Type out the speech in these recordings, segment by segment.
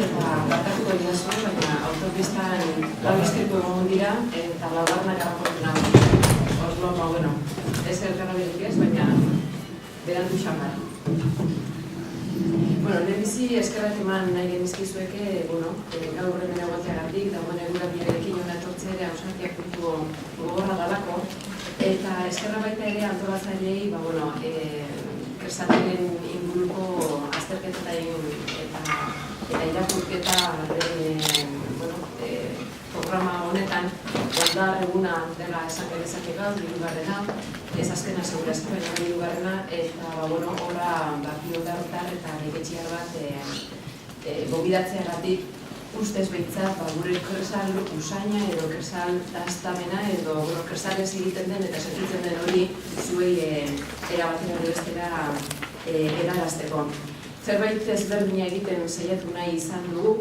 eta barkatuko didazu, baina autopistan lau istripu egon dira eta laugarnak araportu nago. Oslo, ez elkarrabiletik ez, baina berandu xamar. Lehenbizi eskerrak eman nahi genizkizueke, gaur hemen egoteagatik, dagoen egura biderekin hona etortzea ere ausartiak puntu gogorra dalako, eta eskerra baita ere antolatzaileei, kersataren inguruko azterketa eta irakurketa programa honetan, ondar eguna dela esan genezake gaur, hirugarrena, ez azkena segura ez baina hirugarrena, eta horra pilotartar eta neketxiar bat gobidatzeagatik ustez behintzat gure kersal usaina edo kersal daztamena edo kersalez egiten den eta sentitzen den hori zuei erabatera edo bestera eragazteko. Zerbait ezberdina egiten saiatu nahi izan dugu,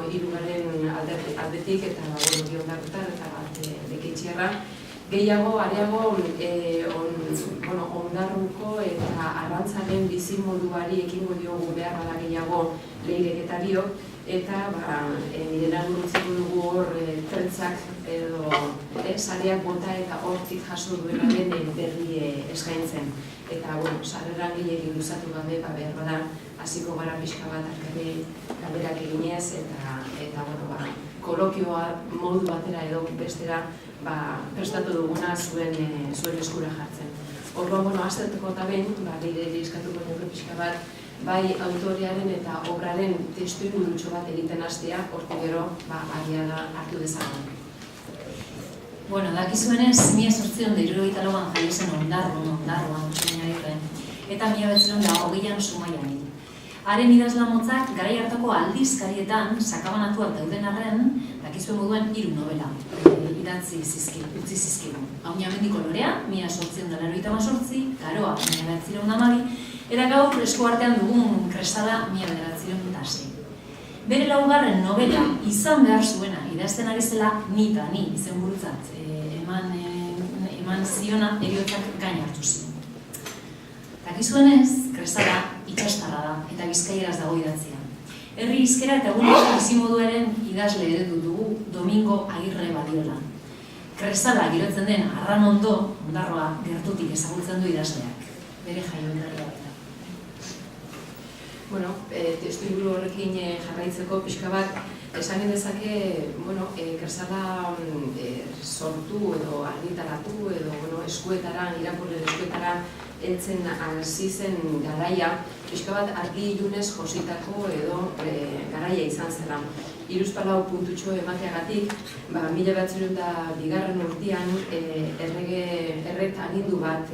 hirugarren aldetik eta biondarrutar eta bat neketxiarra. Gehiago, areago, ondarruko eta arrantzaren bizimoduari ekingo diogu behar bada gehiago lehireketario, eta nire nagurutzeko dugu hor trentzak edo sareak bota eta hortik jaso duenaren berri eskaintzen. Eta, sarreran gehiagin luzatu gabe, behar bada, hasiko gara pixka bat arkade galderak eginez eta kolokioa modu batera edo bestera prestatu duguna zuen eskura jartzen. Orduan, azterteko eta behin, leire eskatuko dugu pixka bat, bai autorearen eta obraren testu ingurutxo bat egiten hastea, hortik gero, agia da hartu dezagun. Dakizuenez, 1874an jaio zen Ondarroan, eta 1920an Zumaian. Haren idazlamotzak garai hartako aldizkarietan sakabanatuak dauden arren, dakizuen moduan 3 novela utzi zizkigun. Aunamendiko Lorea, 1888, Garoa, 1912, eta gaur eskuartean dugun Kresala 1906. Bere laugarren novela izan behar zuena idazten ari zela Nita Ni izenburutzat eman ziona heriotzak gain hartu zion. Dakizuenez, Kresala itsastarra da eta bizkaieraz dago idatzia. Herri hizkera eta eguneko bizimoduaren idazle eredu dugu Domingo Agirre Badiola. Kresala girotzen den Arranondo, Ondarroa, gertutik ezagutzen du idazleak. Bere jaioberria baita. Testuinguru horrekin jarraitzeko pixka bat, esan dezake, Kresala sortu edo argitaratu edo eskuetara, irakurren eskuetara heltzen hasi zen garaia, pixka bat argi ilunez jositako edo garaia izan zela. 34 puntutxo emateagatik, 1902 urtean erreta agindu bat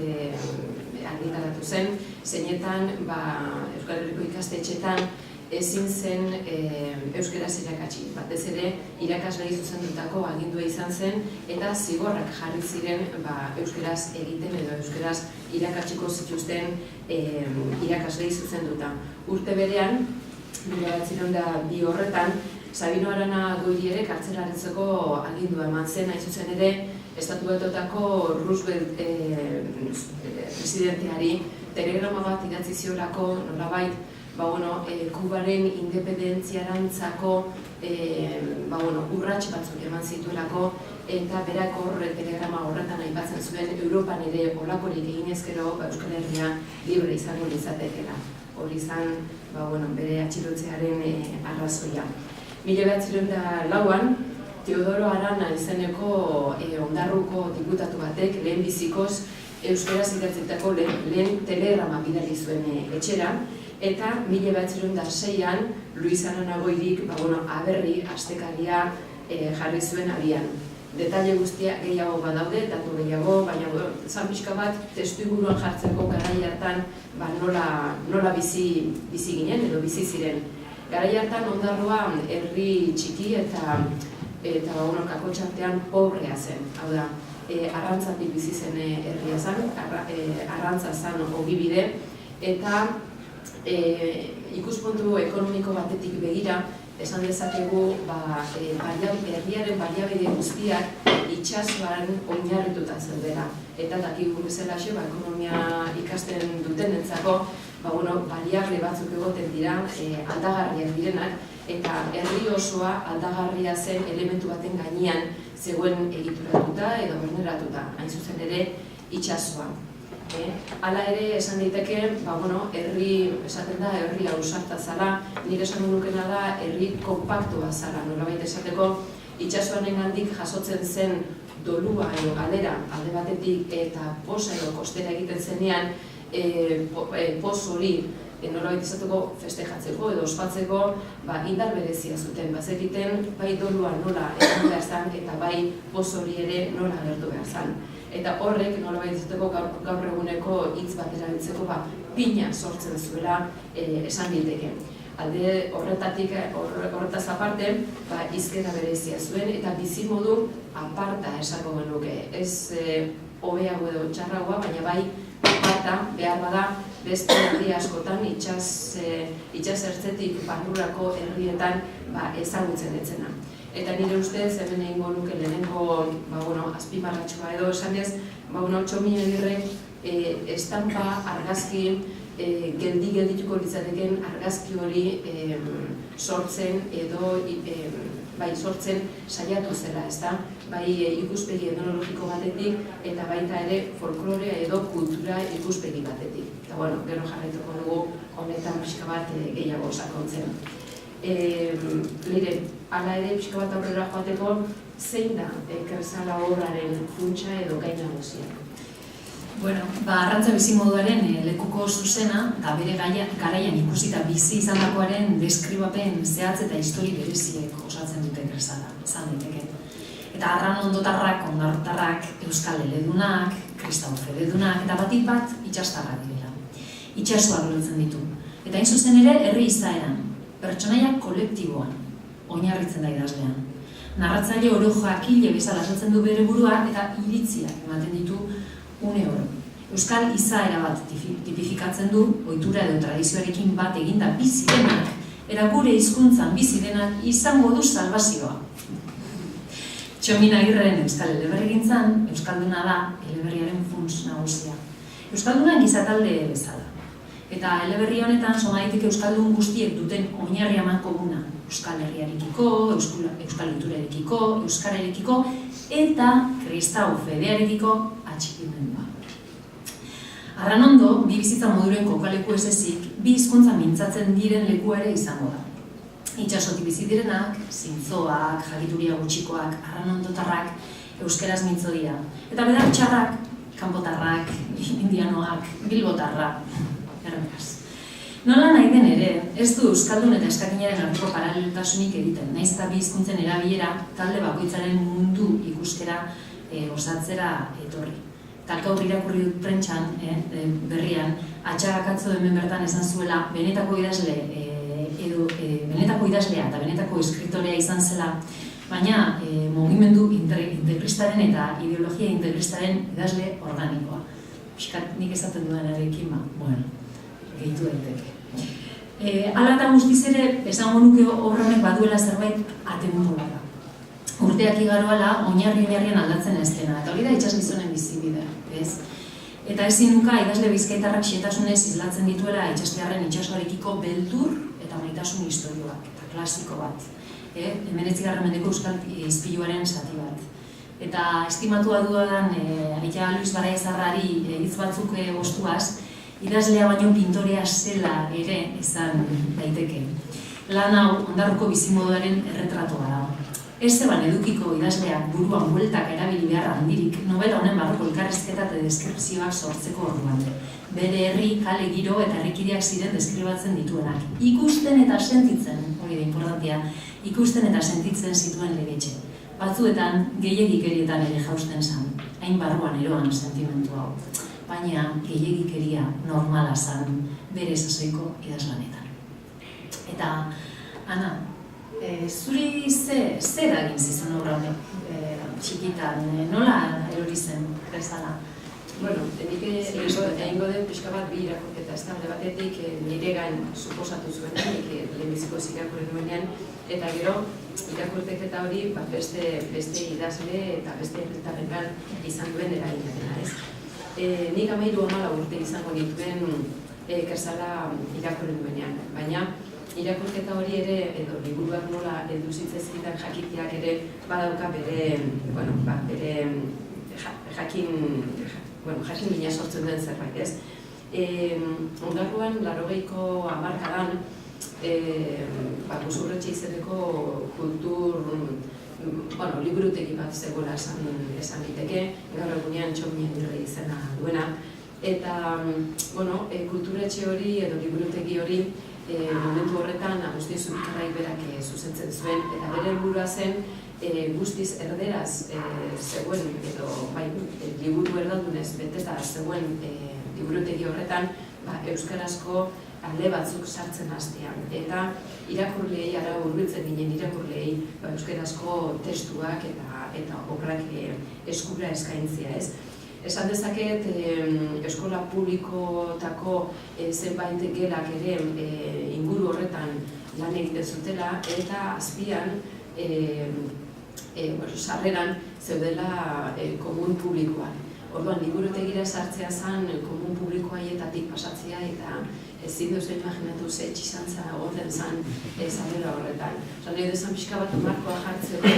argitaratu zen, zeinetan Euskal Herriko ikastetxetan ezin zen euskeraz irakatsi. Batez ere, irakasleei zuzendutako agindua izan zen eta zigorrak jarri ziren euskeraz egiten edo euskeraz irakatsiko zituzten irakasleei zuzenduta. Urte berean, 1902 horretan, Sabino Arana Goiriere kartzelaretzeko agindua eman zen, hain zuzen ere, Estatu Batuetako Roosevelt presidenteari telegrama bat idatzi ziolako nolabait Kubaren independentziarantzako urrats batzuk eman zituelako eta berak telegrama horretan aipatzen zuen Europan ere olakorik eginezkero Euskal Herria libre izango litzatekeela. Hori izan bere atxilotzearen arrazoia. 1904an, Teodoro Arana izeneko Ondarruko diputatu batek lehenbizikoz euskeraz idatzetako lehen telegrama bidali zuen etxera, eta 1906an Luis Arana Goirik aberri astekaria jarri zuen abian. Detaile guztia gehiago badaude, datu gehiago, baina zan pixka bat testuinguruan jartzeko garai hartan nola bizi ginen edo bizi ziren. Garai hartan Ondarroa herri txiki eta kakotxartean pobrea zen. Hau da, arrantzatik bizi zen herria zen, arrantza zen ogibide, eta ikuspuntu ekonomiko batetik begira, esan dezakegu herriaren baliabide guztiak itsasoan oinarrituta zeudela. Eta dakigun bezalaxe, ekonomia ikasten dutenentzako baliable batzuk egoten dira, aldagarriak direnak, eta herri osoa aldagarria zen elementu baten gainean zegoen egituratuta edo berneratuta, hain zuzen ere itsasoa. Hala ere, esan daiteke, esaten da, herri ausarta zara, nire esan nukena da, herri kompaktua zara, nolabait esateko, itsasoaren gandik jasotzen zen dolua edo galera alde batetik eta posa edo kostera egiten zenean, pos hori nolabait esateko festejatzeko edo ospatzeko indar berezia zuten, bazekiten bai dolua nola egon behar zan eta bai pos hori ere nola agertu behar zan. Eta horrek nolabait esateko gaur eguneko hitz bat erabiltzeko pina sortzen zuela esan diteke. Alde horretaz aparte, hizkera berezia zuen eta bizimodu aparta esango genuke. Ez hobeago edo txarragoa, baina bai aparta behar bada beste herri askotan itsas ertzetik barrurako herrietan ezagutzen etzena. Eta nire ustez, hemen egingo nuke lehenengo azpimarratxoa edo esanez, Txomin Agirrek estampa argazki geldituko litzateken argazki hori sortzen edo sortzen saiatu zela, ezta? Bai ikuspegi etnologiko batetik eta baita ere folklorea edo kultura ikuspegi batetik. Eta gero jarraituko dugu honetan pixka bat gehiago sakontzen. Hala ere pixka bat aurrera joateko, zein da Kresala obraren funtsa edo gai nagusia? Arrantza bizimoduaren lekuko zuzena, eta bere garaian ikusita bizi izandakoaren deskribapen zehatz eta histori bereziek osatzen dute Kresala, izan daiteke. Eta arran ondotarrak, ondarrotarrak, euskal eledunak, kristau fededunak, eta batik bat itxastarrak direla. Itxasoak lotzen ditu. Eta hain zuzen ere herri izaeran, pertsonaia kolektiboan, oinarritzen da idazlean. Narratzaile oro jakile bezala saltzen du bere burua eta iritziak ematen ditu une oro. Euskal izaera bat tipifikatzen du, ohitura edo tradizioarekin bat eginda bizi denak, eta gure hizkuntzan bizi denak izango du salbazioa. Txomin Agirreren euskal eleberrigintzan, euskalduna da eleberriaren funts nagusia. Euskalduna gizatalde bezala. Eta eleberri honetan somaiteke euskaldun guztiek duten oinarri amankomuna. Euskal herriarekiko, euskal liturarekiko, euskararekiko eta kristau fedearekiko atxikimendua. Arranondo, bi bizitza moduren kokaleku ez ezik, bi hizkuntza mintzatzen diren leku ere izango da. Itsasotik bizi direnak, zintzoak, jakituria gutxikoak, arranondotarrak, euskeraz mintzo dira. Eta bedar txarrak, kanpotarrak, indianoak, bilbotarrak, errekaz. Nola nahi den ere, ez du euskaldun eta eskakinaren arteko paraleltasunik egiten, nahiz eta bi hizkuntzen erabilera talde bakoitzaren mundu ikuskera osatzera etorri. Eta gaur irakurri dut prentsan, berrian, Atxagakatzo hemen bertan esan zuela benetako idazlea eta benetako eskritorea izan zela, baina mugimendu integristaren eta ideologia integristaren idazle organikoa. Piskat nik esaten duenarekin, gehitu daiteke. Hala eta guztiz ere, esango nuke obra honek baduela zerbait atemurra da. Urteak igaroala, oinarri-oinarrian aldatzen ez dena, eta hori da itsasgizonen bizibidea, ez? Eta ezin nuka idazle bizkaitarrak xehetasunez islatzen dituela itsastearren itsasoarekiko beldur eta maitasun historioak, eta klasiko bat. 19. mendeko euskal izpiluaren zati bat. Eta estimatua dudan Aita Luis Baraizarrari hitz batzuk ostuaz, idazlea baino pintorea zela ere izan daiteke. Lan hau Ondarruko bizimoduaren erretratua da. Ez zeban edukiko idazleak buruan bueltak erabili behar handirik novela honen barruko elkarrizketa eta deskripzioak sortzeko orduan. Bere herri, kale giro eta herrikideak ziren deskribatzen dituenak. Ikusten eta sentitzen, hori da importantia, ikusten eta sentitzen zituen legetxe. Batzuetan, gehiegikerietan ere jausten zen, hain barruan eroan sentimentu hau. Baina, gehiegikeria normala zen bere sasoiko idazlanetan. Eta, Ana, zuri zer egin zizun obra honek txikitan, nola erori zen Kresala? Nik egingo den pixka bat bi irakurketa, ez da, batetik nire gain suposatu zuen, nik lehenbiziko irakurri nuenean, eta gero irakurketa hori beste idazle eta beste herritarrengan izan duen eragina, ez? Nik 13-14 urte izango dituen Kresala irakurri nuenean, baina irakurketa hori ere, edo liburuak nola heldu zitzaizkidan jakiteak ere badauka bere jakin mina sortzen den zerbait, ez? Ondarruan, 80ko hamarkadan, Musurretxe izeneko liburutegi bat zegoela esan liteke, gaur egunean Txomien Irri izena duena. Eta, kulturetxe hori edo liburutegi hori momentu horretan Agustin Zubikaraik berak zuzentzen zuen, eta bere helburua zen guztiz erderaz zegoen, edo liburu erdaldunez beteta zegoen liburutegi horretan euskarazko alde batzuk sartzen hastean. Eta irakurleei, ara hurbiltzen ginen irakurleei euskarazko testuak eta obrak eskura eskaintzia, ez? Esan dezaket, eskola publikotako zenbait gelak ere inguru horretan lan egiten zutela, eta azpian, sarreran zeudela komun publikoan. Orduan, liburutegira sartzea zen komun publiko haietatik pasatzea, eta ezin duzu imaginatu ze etxizantza egoten zen sarrera horretan. Nahi duzan pixka bat markoa jartzeko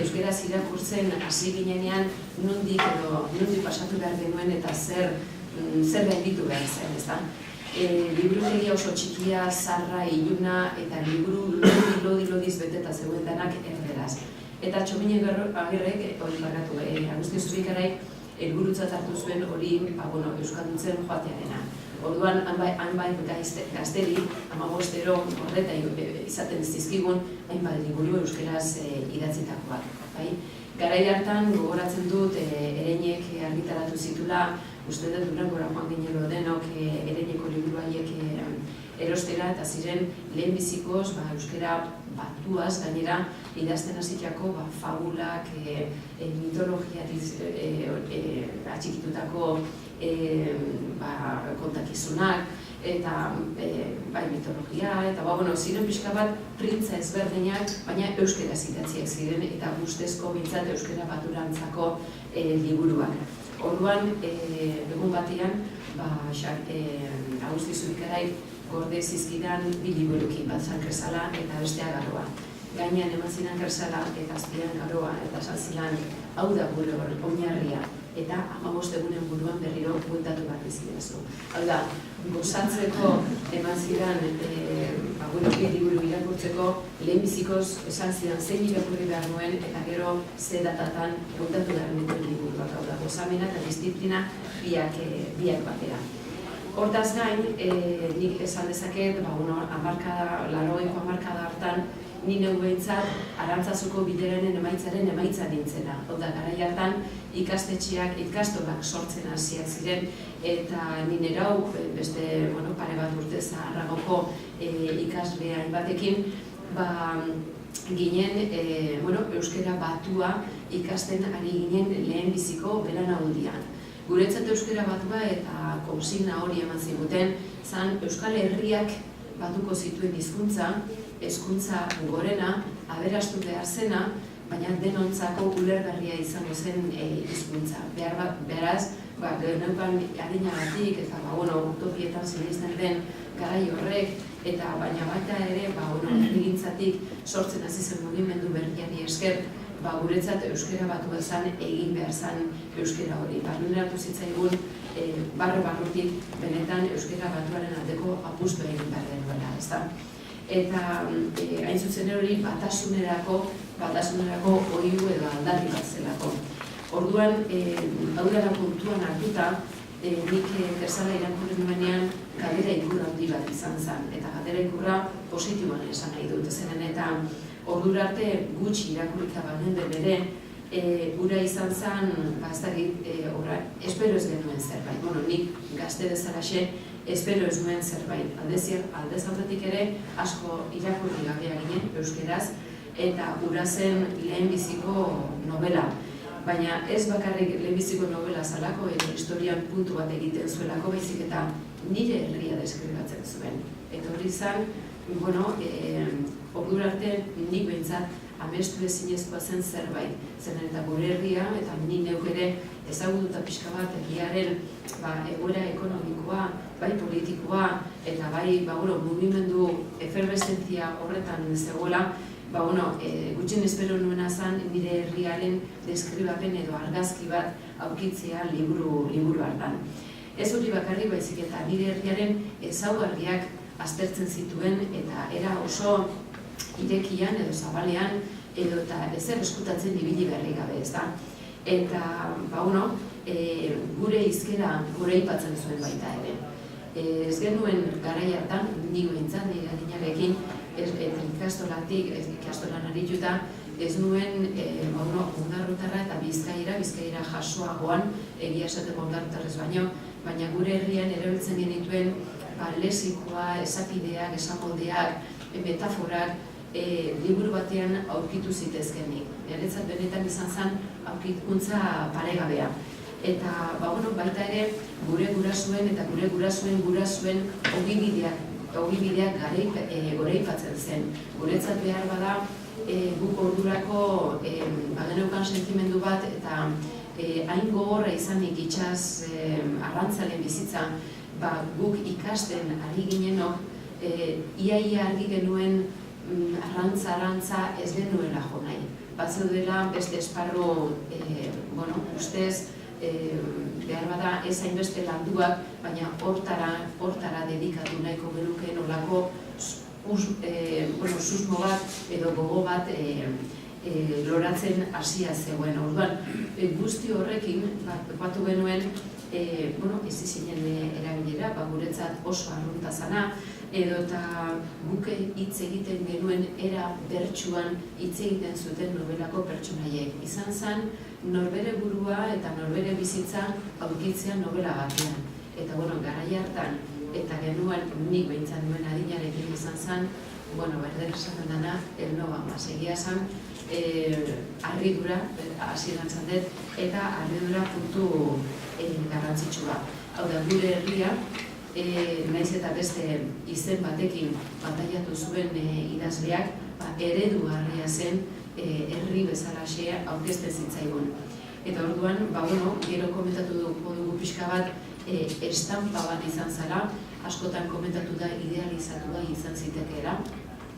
euskaraz irakurtzen hasi ginenean nondik pasatu behar genuen eta zer gainditu behar zen, ezta? Liburutegi oso txikia, zarra, iluna, eta liburu lodi-lodiz beteta zegoen denak erderaz. Eta Txomien Agirrek, Agustin Zubikaraik, helburutzat hartu zuen hori euskalduntzen joatearena. Orduan, hainbat gazteri, 15 horreta izaten zizkigun, hainbat liburu euskaraz idatzitakoak. Garai hartan, gogoratzen dut, Ereinek argitaratu zitula, uste dut Durangora joan ginelo denok Ereineko liburu haiek erostera, eta ziren lehenbizikoz euskara batuaz gainera idazten hasitako fabulak, mitologiariz atxikitutako kontakizunak, eta mitologia, eta ziren pixka bat printza ezberdinak, baina euskaraz idatziak ziren, eta guztezko bintzat euskara baturantzako liburuak. Orduan, egun batean, Agustin Zubikaraik gorde zizkidan bi liburukin bat zan Kresala eta bestea Garoa. Gainean eman zinan Kresala eta azpian Garoa, eta esan zilan hau da gure oinarria, eta 15 egunen buruan berriro bueltatu bat bizidezu. Hau da, gozatzeko eman zidan bi liburu irakurtzeko lehenbizikoz esan zidan zein irakurri behar nuen, eta gero ze datatan bueltatu behar nuen liburuak. Hau da, gozamena eta disiplina biak batera. Hortaz gain, nik esan dezaket, 80ko hamarkada hartan, ni neu behintzat Arantzazuko bideraren emaitzaren emaitza nintzena. Hau da, garai hartan ikastetxeak, ikastolak sortzen hasiak ziren, eta ni nerau beste pare bat urte zaharragoko ikasle hainbatekin ginen euskara batua ikasten ari ginen lehenbiziko beranaldian. Guretzat euskara batua eta konsigna hori eman ziguten, zan Euskal Herriak batuko zituen hizkuntza, hezkuntza gorena, aberastu behar zena, baina denontzako ulergarria izango zen hizkuntza. Beraz, geneukan adinagatik eta utopietan sinisten den garai horrek, eta baina baita ere, herrigintzatik sortzen hasi zen mugimendu berriari esker, guretzat euskara batua zen egin behar zen euskara hori. Nuneratu zitzaigun barrutik benetan euskara batuaren aldeko apustu egin behar denuela, ezta? Eta hain zuzen hori batasunerako oihu edo aldarri bat zelako. Orduan, hau dela kontuan hartuta, nik Kresala irakurri nuenean galdera ikurra handi bat izan zen. Eta galdera ikurra positiboan esan nahi dut zeren, eta ordura arte gutxi irakurrika balen den ere, gura izan zen, espero ez genuen zerbait. Nik gazte bezalaxe, espero ez nuen zerbait. Aldez aurretik ere, asko irakurri gabea ginen, euskeraz, eta gura zen lehenbiziko novela. Baina ez bakarrik lehenbiziko novela zalako, edo historian puntu bat egiten zuelako, baizik eta nire herria deskribatzen zuen. Eta hori izan, ordura arte nik behintzat amestu ezinezkoa zen zerbait. Zeren eta gure herria, eta nik neuk ere ezagututa pixka bat herriaren egoera ekonomikoa bai politikoa eta bai mugimendu eferveszentzia horretan zegoela, gutxien espero nuena zen nire herriaren deskribapen edo argazki bat aurkitzea liburu hartan. Ez hori bakarrik baizik eta nire herriaren ezaugarriak aztertzen zituen eta era oso irekian edo zabalean edo eta ezer eskutatzen ibili berri gabe, ez da. Eta, gure hizkera gure aipatzen zuen baita ere. Ez genuen garai hartan, nik behintzat, nire adinarekin, ikastolan arituta, ez nuen ondarrutarra eta bizkaira jasoagoan, egia esateko ondarrutarrez baina gure herrian erabiltzen genituen lexikoa, esapideak, esamoldeak, metaforak, liburu batean aurkitu zitezkenik. Niretzat benetan izan zen aurkikuntza paregabea. Eta baita ere gure gurasoen eta gure gurasoen ogibideak goraipatzen zen. Guretzat behar bada guk ordurako geneukan sentimendu bat eta hain gogorra izanik itsas arrantzalen bizitza, guk ikasten ari ginenok, iaia argi genuen arrantza ez genuela jo nahi. Batzeudela beste esparru, ustez, behar bada ez hainbeste landuak, baina hortara dedikatu nahiko genuke nolako susmo bat edo gogo bat loratzen hasia zegoen. Orduan, guzti horrekin batu genuen ez izinen erabilera, guretzat oso arrunta zana, edo eta guke hitz egiten genuen era bertsuan hitz egiten zuten nobelako pertsonaiek. Izan zen, norbere burua eta norbere bizitza aurkitzea nobela batean. Eta garai hartan, eta genuen nik behintzat nuen adinarekin izan zen, berder esaten dana, egia zen, harridura, hasieran zandet, eta harridura puntu garrantzitsua. Hau da, gure herria, naiz eta beste izen batekin bataiatu zuen idazleak, eredugarria zen herri bezalaxe aurkezten zitzaigun. Eta orduan, gero komentatu dugu pixka bat, estampa bat izan zara, askotan komentatu da idealizatua izan zitekeela,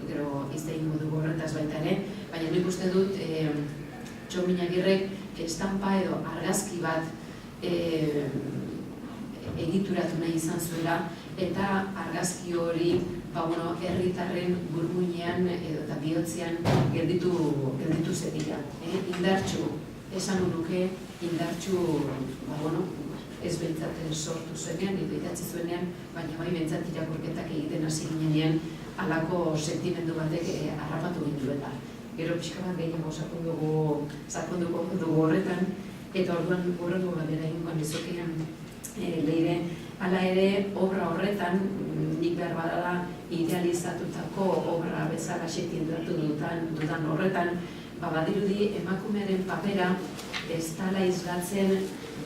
gero iztein dugu horretaz baita ere, baina nik uste dut Txomin Agirrek estampa edo argazki bat egituratu nahi izan zuela, eta argazki hori herritarren burmuinean eta bihotzean gelditu zedila. Indartsu, esan nuke, indartsu, ez behintzat sortu zuenean, edo idatzi zuenean, baina bai behintzat irakurketak egiten hasi ginean halako sentimendu batek harrapatu gintuela. Gero pixka bat gehiago sakonduko dugu horretan, eta orduan horrengo galdera egingoan izokean leire. Hala ere, obra horretan, nik behar badala idealizatutako obra bezala setindatu dudan horretan, badirudi emakumearen papera ez dala islatzen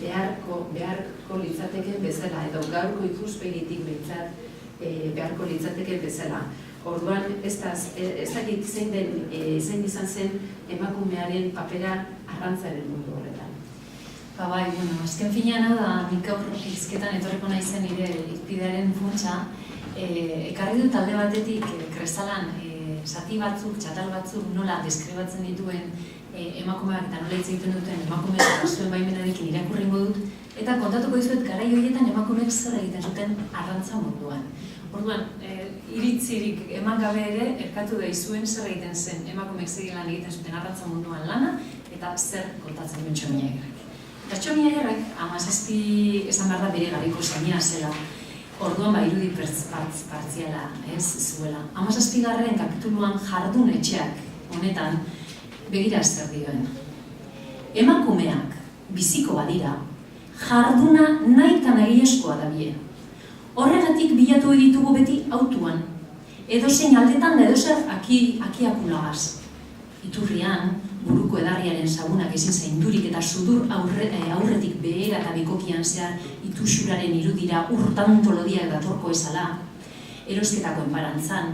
beharko litzateke bezala, edo gaurko ikuspegitik beharko litzateke bezala. Orduan, ez dakit zein izan zen emakumearen papera arrantzaren mundu horretan. Azken finean hau da, nik aurro hizketan etorriko nahi zen nire izpidearen funtsa, ekarri dut alde batetik Kresalan zati batzuk, txatal batzuk nola deskribatzen dituen emakumeak eta nola hitz egiten duten emakumeak zuen baimenarekin irakurringo dut, eta kontatuko dizuet garai horietan emakumeek zer egiten zuten arrantza munduan. Orduan, iritzirik eman gabe ere, erkatu da izuen zer egiten zen emakumeek zer egiten zuten arrantza munduan lana, eta zer kontatzen duen Txomin Agirrek. Eta Txomin Agirrek, 17 esan behar da bere gariko zaina zela, orduan irudi partziala zuela. 17. kapituluan jardun etxeak honetan begira zer dioen. Emakumeak biziko badira, jarduna nahitan egiezkoa da bie. Horregatik bilatu ditugu beti autuan, edozein aldetan da edozer akiakulagaz. Iturrian, buruko edarriaren sabunak ezin zaindurik eta sudur aurretik behera eta bikokian zehar itusuraren irudira urtantolodiak datorko ezala, erosketako enparantzan,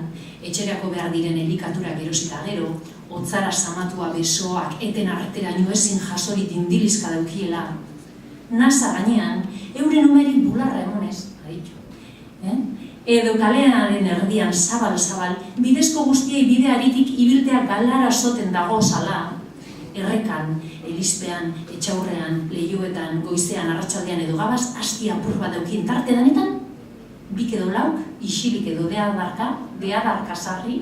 etxerako behar diren elikaturak erosita gero, hotzara samatua besoak eten arteraino ezin jasorit indilizka daukiela. Nasa gainean, euren umerik bularra emonez, aditxo, Edo kalearen erdian zabal-zabal, bidezko guztiei bidearitik ibiltea galara soten dago zala, errekan, erizpean, etxaurrean, lehioetan, goizean, arratsaldean edo gabaz, asti apur bat daukin tarte danetan, bik edo lauk, isilik edo deadarka sarri,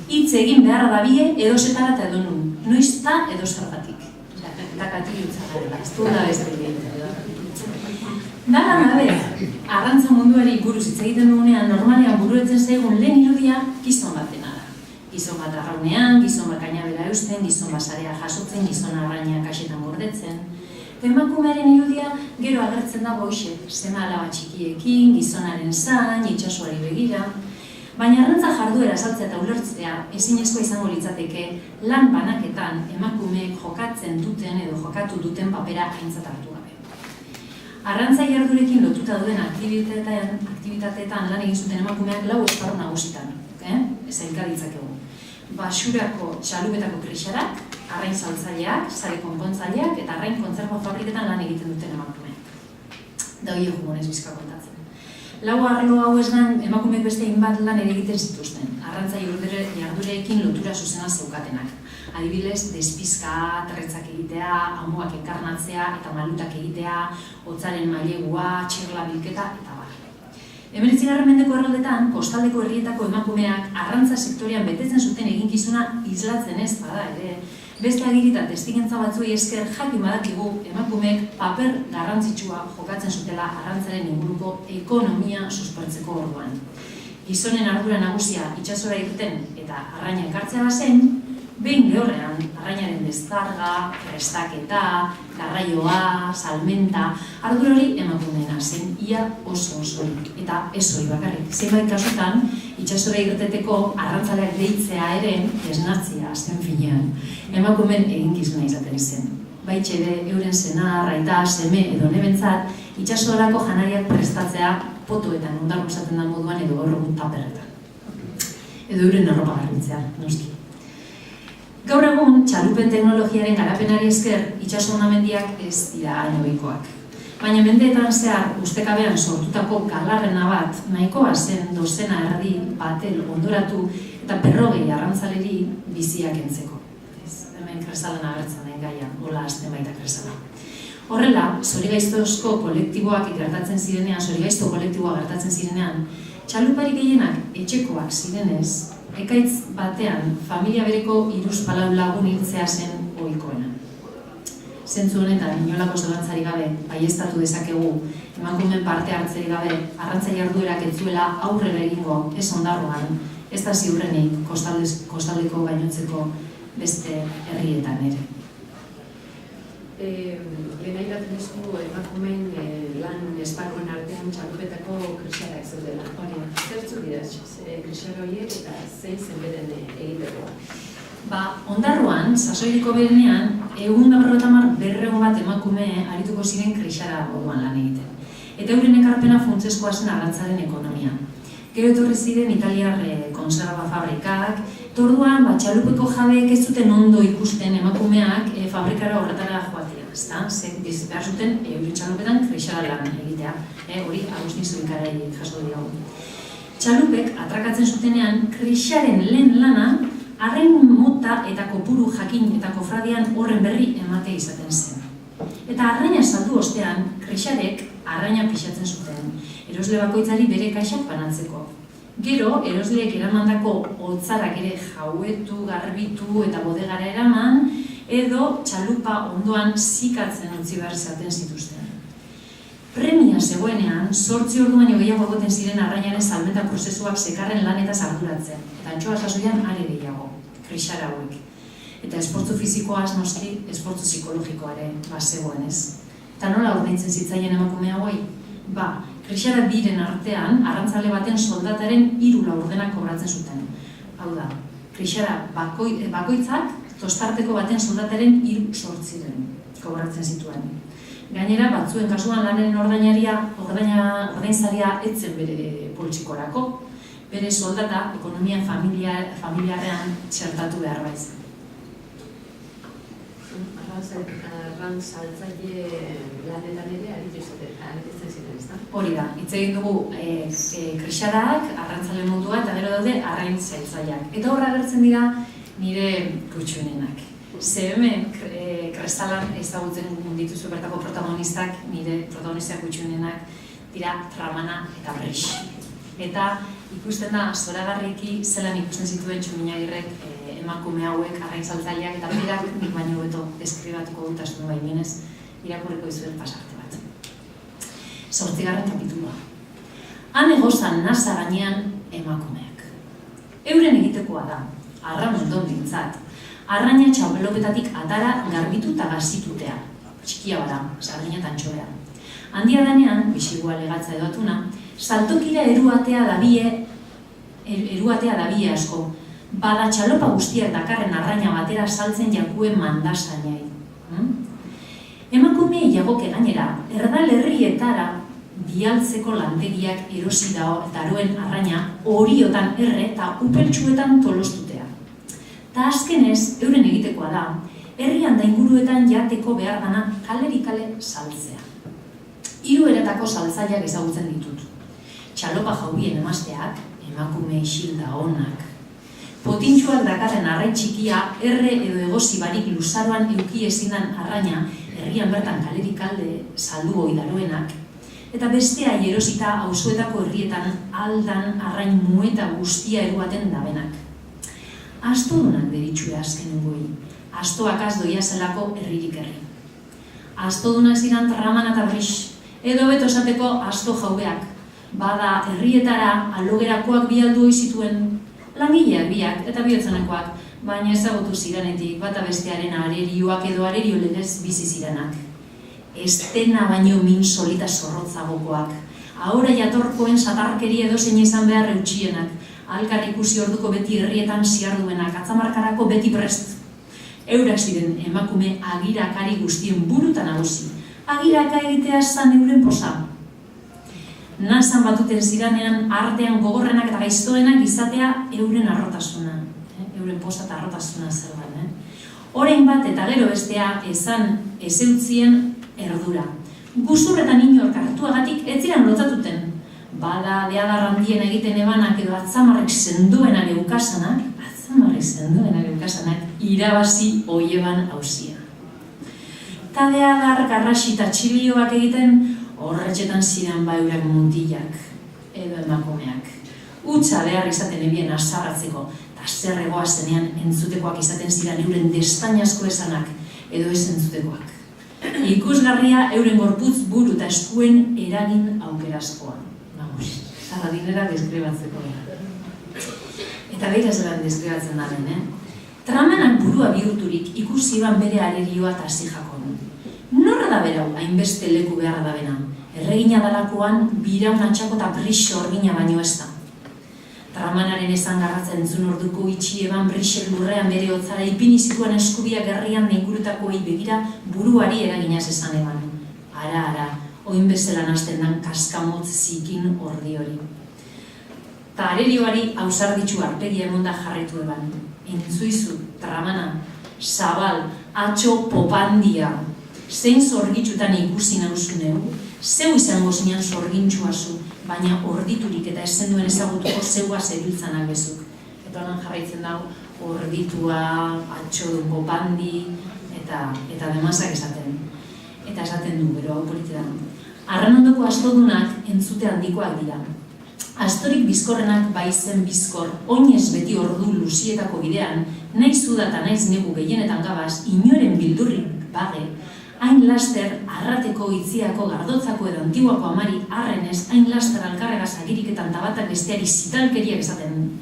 hitz egin behar dabie edo setara eta edo nun, noizta edo zergatik. Eta katilutza garela, ez du da beste edo. Dara gabe, arrantza munduari buruz hitz egiten dugunean, normalean buruetzen zaigun lehen irudia gizon batena da. Gizon bat arraunean, gizon bat kainabela eusten, gizon bat sarea jasotzen, gizon arraina kasetan gordetzen. Emakumearen irudia gero agertzen da boixe, seme-alaba txikiekin, gizonaren zain, itsasoari begira. Baina arrantza jarduera azaltzea eta ulertzea ezinezkoa izango litzateke lan banaketan emakumeek jokatzen duten edo jokatu duten papera aintzat hartu gabe. Arrantza jardurekin lotuta duen aktibitateetan lan egin zuten emakumeak 4 esparru nagusitan, sailka ditzakegu. Basurako txalupetako krixarak, arrain saltzaileak, sare konpontzaileak eta arrain kontserba fabriketan lan egiten duten emakumeak. Da hori egumonez bizka kontatzen. 4 arlo hau esgan emakumeek beste hainbat lan ere egiten zituzten, arrantza jardureekin lotura zuzena zeukatenak. Adibidez, despizka, tretzak egitea, amuak enkarnatzea eta malutak egitea, hotzaren mailegua, txirla bilketa eta bar. 19. mendeko erraldetan, kostaldeko herrietako emakumeak arrantza sektorean betetzen zuten eginkizuna islatzen ez bada ere. Beste agiri eta testigantza batzuei esker jakin badakigu emakumeek paper garrantzitsua jokatzen zutela arrantzaren inguruko ekonomia suspertzeko orduan. Gizonen ardura nagusia itsasora irten eta arraina ekartzea bazen, behin lehorrean arrainaren deskarga, prestaketa, garraioa, salmenta, ardura hori emakumeena zen ia oso eta ez hori bakarrik. Zenbait kasutan, itsasora irteteko arrantzaleak deitzea ere esnatzia azken finean. Emakumeen eginkizuna izaten zen. Baitxe ere euren senar, aita, seme edo nebentzat, itsasorako janariak prestatzea potoetan ondarro esaten da moduan edo gaur egun taperretan. Edo euren arropa garbitzea, noski. Gaur egun, txalupen teknologiaren garapenari esker, itsaso hondamendiak ez dira hain ohikoak. Baina mendeetan zehar ustekabean sortutako galarrena bat nahikoa zen dozena erdi batel ondoratu eta 40 arrantzaleri biziak entzeko. Hemen kresalan agertzen den gaia, hola hasten baita kresala. Horrela, zorigaiztozko kolektiboak gertatzen zirenean, txalupari gehienak etxekoak zirenez, ekaitz batean familia bereko 3-4 lagun hiltzea zen ohikoena. Zentzu honetan, inolako zalantzari gabe, baieztatu dezakegu, emakumeen parte hartzeri gabe, arrantza jarduerak ez zuela aurrera egingo, ez ondarroan, ez da ziurrenik kostaldeko gainotzeko beste herrietan ere. Lehen aipatzen duzu emakumeen lan esparruen artean txalupetako krixarak zeudela. Zertzu dira krixar horiek eta zein zen beren egiteko? Ondarroan, sasoiriko berenean, 150 bat emakume arituko ziren krixara moduan lan egiten. Eta euren ekarpena funtsezkoa zen arrantzaren ekonomia. Gero etorri ziren italiar konserba fabrikak, orduan txalupeko jabeek ez zuten ondo ikusten emakumeak fabrikara horretara joatea, ezta? Behar zuten euren txalupetan krixara lan egitea, hori Agustin Zubikarai jaso dirago. Txalupek atrakatzen zutenean krixaren lehen lana arrain mota eta kopuru jakin eta kofradian horren berri emate izaten zen. Eta arraina saldu ostean, krixarek arraina pixatzen zuten, erosle bakoitzari bere kaxak banatzeko. Gero, erosleek eramandako hotzarak ere jauetu, garbitu eta bodegara eraman, edo txalupa ondoan zikatzen utzi behar izaten zituzten. Premia zegoenean, 8 ordu baino gehiago egoten ziren arrainaren salmenta prozesuak sekarren lanetaz arduratzen, eta antxoa sasoian are gehiago, krixara hauek. Eta esfortzu fizikoaz noski, esfortzu psikologikoa ere zegoen ez. Eta nola ordaintzen zitzaien emakume hauei? Krixara diren artean, arrantzale baten soldataren 3 laurdenak kobratzen zuten. Hau da, krixara bakoitzak tostarteko baten soldataren 3 kobratzen zituen. Gainera, batzuen kasuan lanaren ordainsaria etzen bere poltsikorako, bere soldata ekonomia familiarrean txertatu behar baiz. Arran saltzaile lanetan ere aritzen ziren, ezta? Hori da, hitz egin dugu krixadak, arrantzale mundua eta gero daude arrain saltzaileak. Eta horra agertzen dira nire kutxunenak. Ze hemen kristalan ezagutzen dituzu bertako protagonistak, nire protagonistak kutxunenak dira Tramana eta Brix. Eta ikusten da, zoragarriki zelan ikusten zituen Txuminagirrek emakume hauek, arrain saltzaileak eta berak nik baino hobeto deskribatuko dut astun baimenez, irakurriko dizuet pasarte bat. 8. kapitulua. Han egozan nasa gainean emakumeak. Euren egitekoa da, arran ondon dintzat, arraina txaupelopetatik atara garbitu eta gazitutea. Txikia bada, sardina eta antxobea. Handia danean, bisigua legatza edo atuna, saltokira eruatea dabie asko, bada txalopa guztiak dakarren arraina batera saltzen jakuen mandasainai. Emakume jagoke gainera, erdal herrietara bialtzeko lantegiak erosi daroen arraina horiotan erre eta upeltsuetan tolostutea. Ta azkenez, euren egitekoa da, herrian da inguruetan jateko behar dana kaleri-kale saltzea. 3 eratako saltzaileak ezagutzen ditut. Txalopa jaubien emazteak, emakume isilda onak. Potintxuak dakarren arrai txikia, erre edo egosi barik luzaroan euki ezinan arraina, herrian bertan kaleri-kalde saldu oidaroenak, eta bestea erosita auzoetako herrietan aldan arrain mueta guztia eruaten dabenak. Astodunak deritxue azken ugoi, astoak azdoia zelako herririk herri. Astodunak ziren Tramana eta Brix, edo beto esateko asto jaubeak, bada herrietara alogerakoak bialdu oizituen, langileak biak eta bihotzenekoak, baina ezagutu ziranetik bata bestearen arerioak edo arerio legez bizi ziranak. Estena baino min solita zorrotzagokoak, ahora jatorkoen satarkeria edo zein izan behar eutxienak, alkar ikusi orduko beti herrietan ziarduenak, atzamarkarako beti prest. Eurak ziren emakume agirakari guztien burutan nagusi, agiraka egitea zan euren posa. Nazan batuten ziranean artean gogorrenak eta gaiztoenak izatea euren arrotasuna. Euren posa eta arrotasuna zerban. Orain bat eta gero bestea ezan ezeutzien erdura. Guzurretan inork hartuagatik ez ziren lotzatuten. Bada deadar handien egiten ebanak edo atzamarrek senduenak eukasanak, irabazi oieban hauzia. Ta deadar garrasi eta txilioak egiten horretxetan ziren baiurak mutilak edo emakumeak. Utsa behar izaten ebien azarratzeko, eta zer egoa zenean entzutekoak izaten ziren euren destainazko esanak edo ez entzutekoak. Ikusgarria euren gorputz buru eta eskuen eragin aukerazkoa. Nagus, zara dinera deskribatzeko gara. Eta behira zelan deskribatzen daren, Tramanak burua bihurturik ikusi iban bere arerioa eta zijakon. Norra da berau hainbeste leku beharra da bena, erregina dalakoan biraun atxako eta Brix orgina baino ez da. Tramanaren esan garratzen entzun orduko itxi eban Brixek lurrean bere hotzara ipini zituen eskubiak herrian neingurutakoei begira buruari eraginaz esan eban. Ara, oin bezala hasten dan kaskamotz zikin ordi hori. Ta arerioari ausarditxu arpegia emonda jarretu eban. Entzuizu, Tramana, zabal, atxo popandia. Zein zorgitxutan ikusi nauzuneu, zeu izango zinean zorgintxua zu, baina orditurik eta esen duen ezagutuko zeua zebiltzanak bezuk. Eta honan jarraitzen dago, orditua, atxodun popandi, eta demazak esaten. Eta esaten du, bero hau politetan. Arran ondoko astodunak entzute handikoak dira. Astorik bizkorrenak baizen bizkor, oinez beti ordu luzietako bidean, naiz uda eta naiz negu gehienetan gabaz, inoren bildurrik bage, hain laster arrateko itziako gardotzako edo antiguako amari arrenez, hain laster alkarregaz agiriketan tabatak besteari zitalkeriak esaten.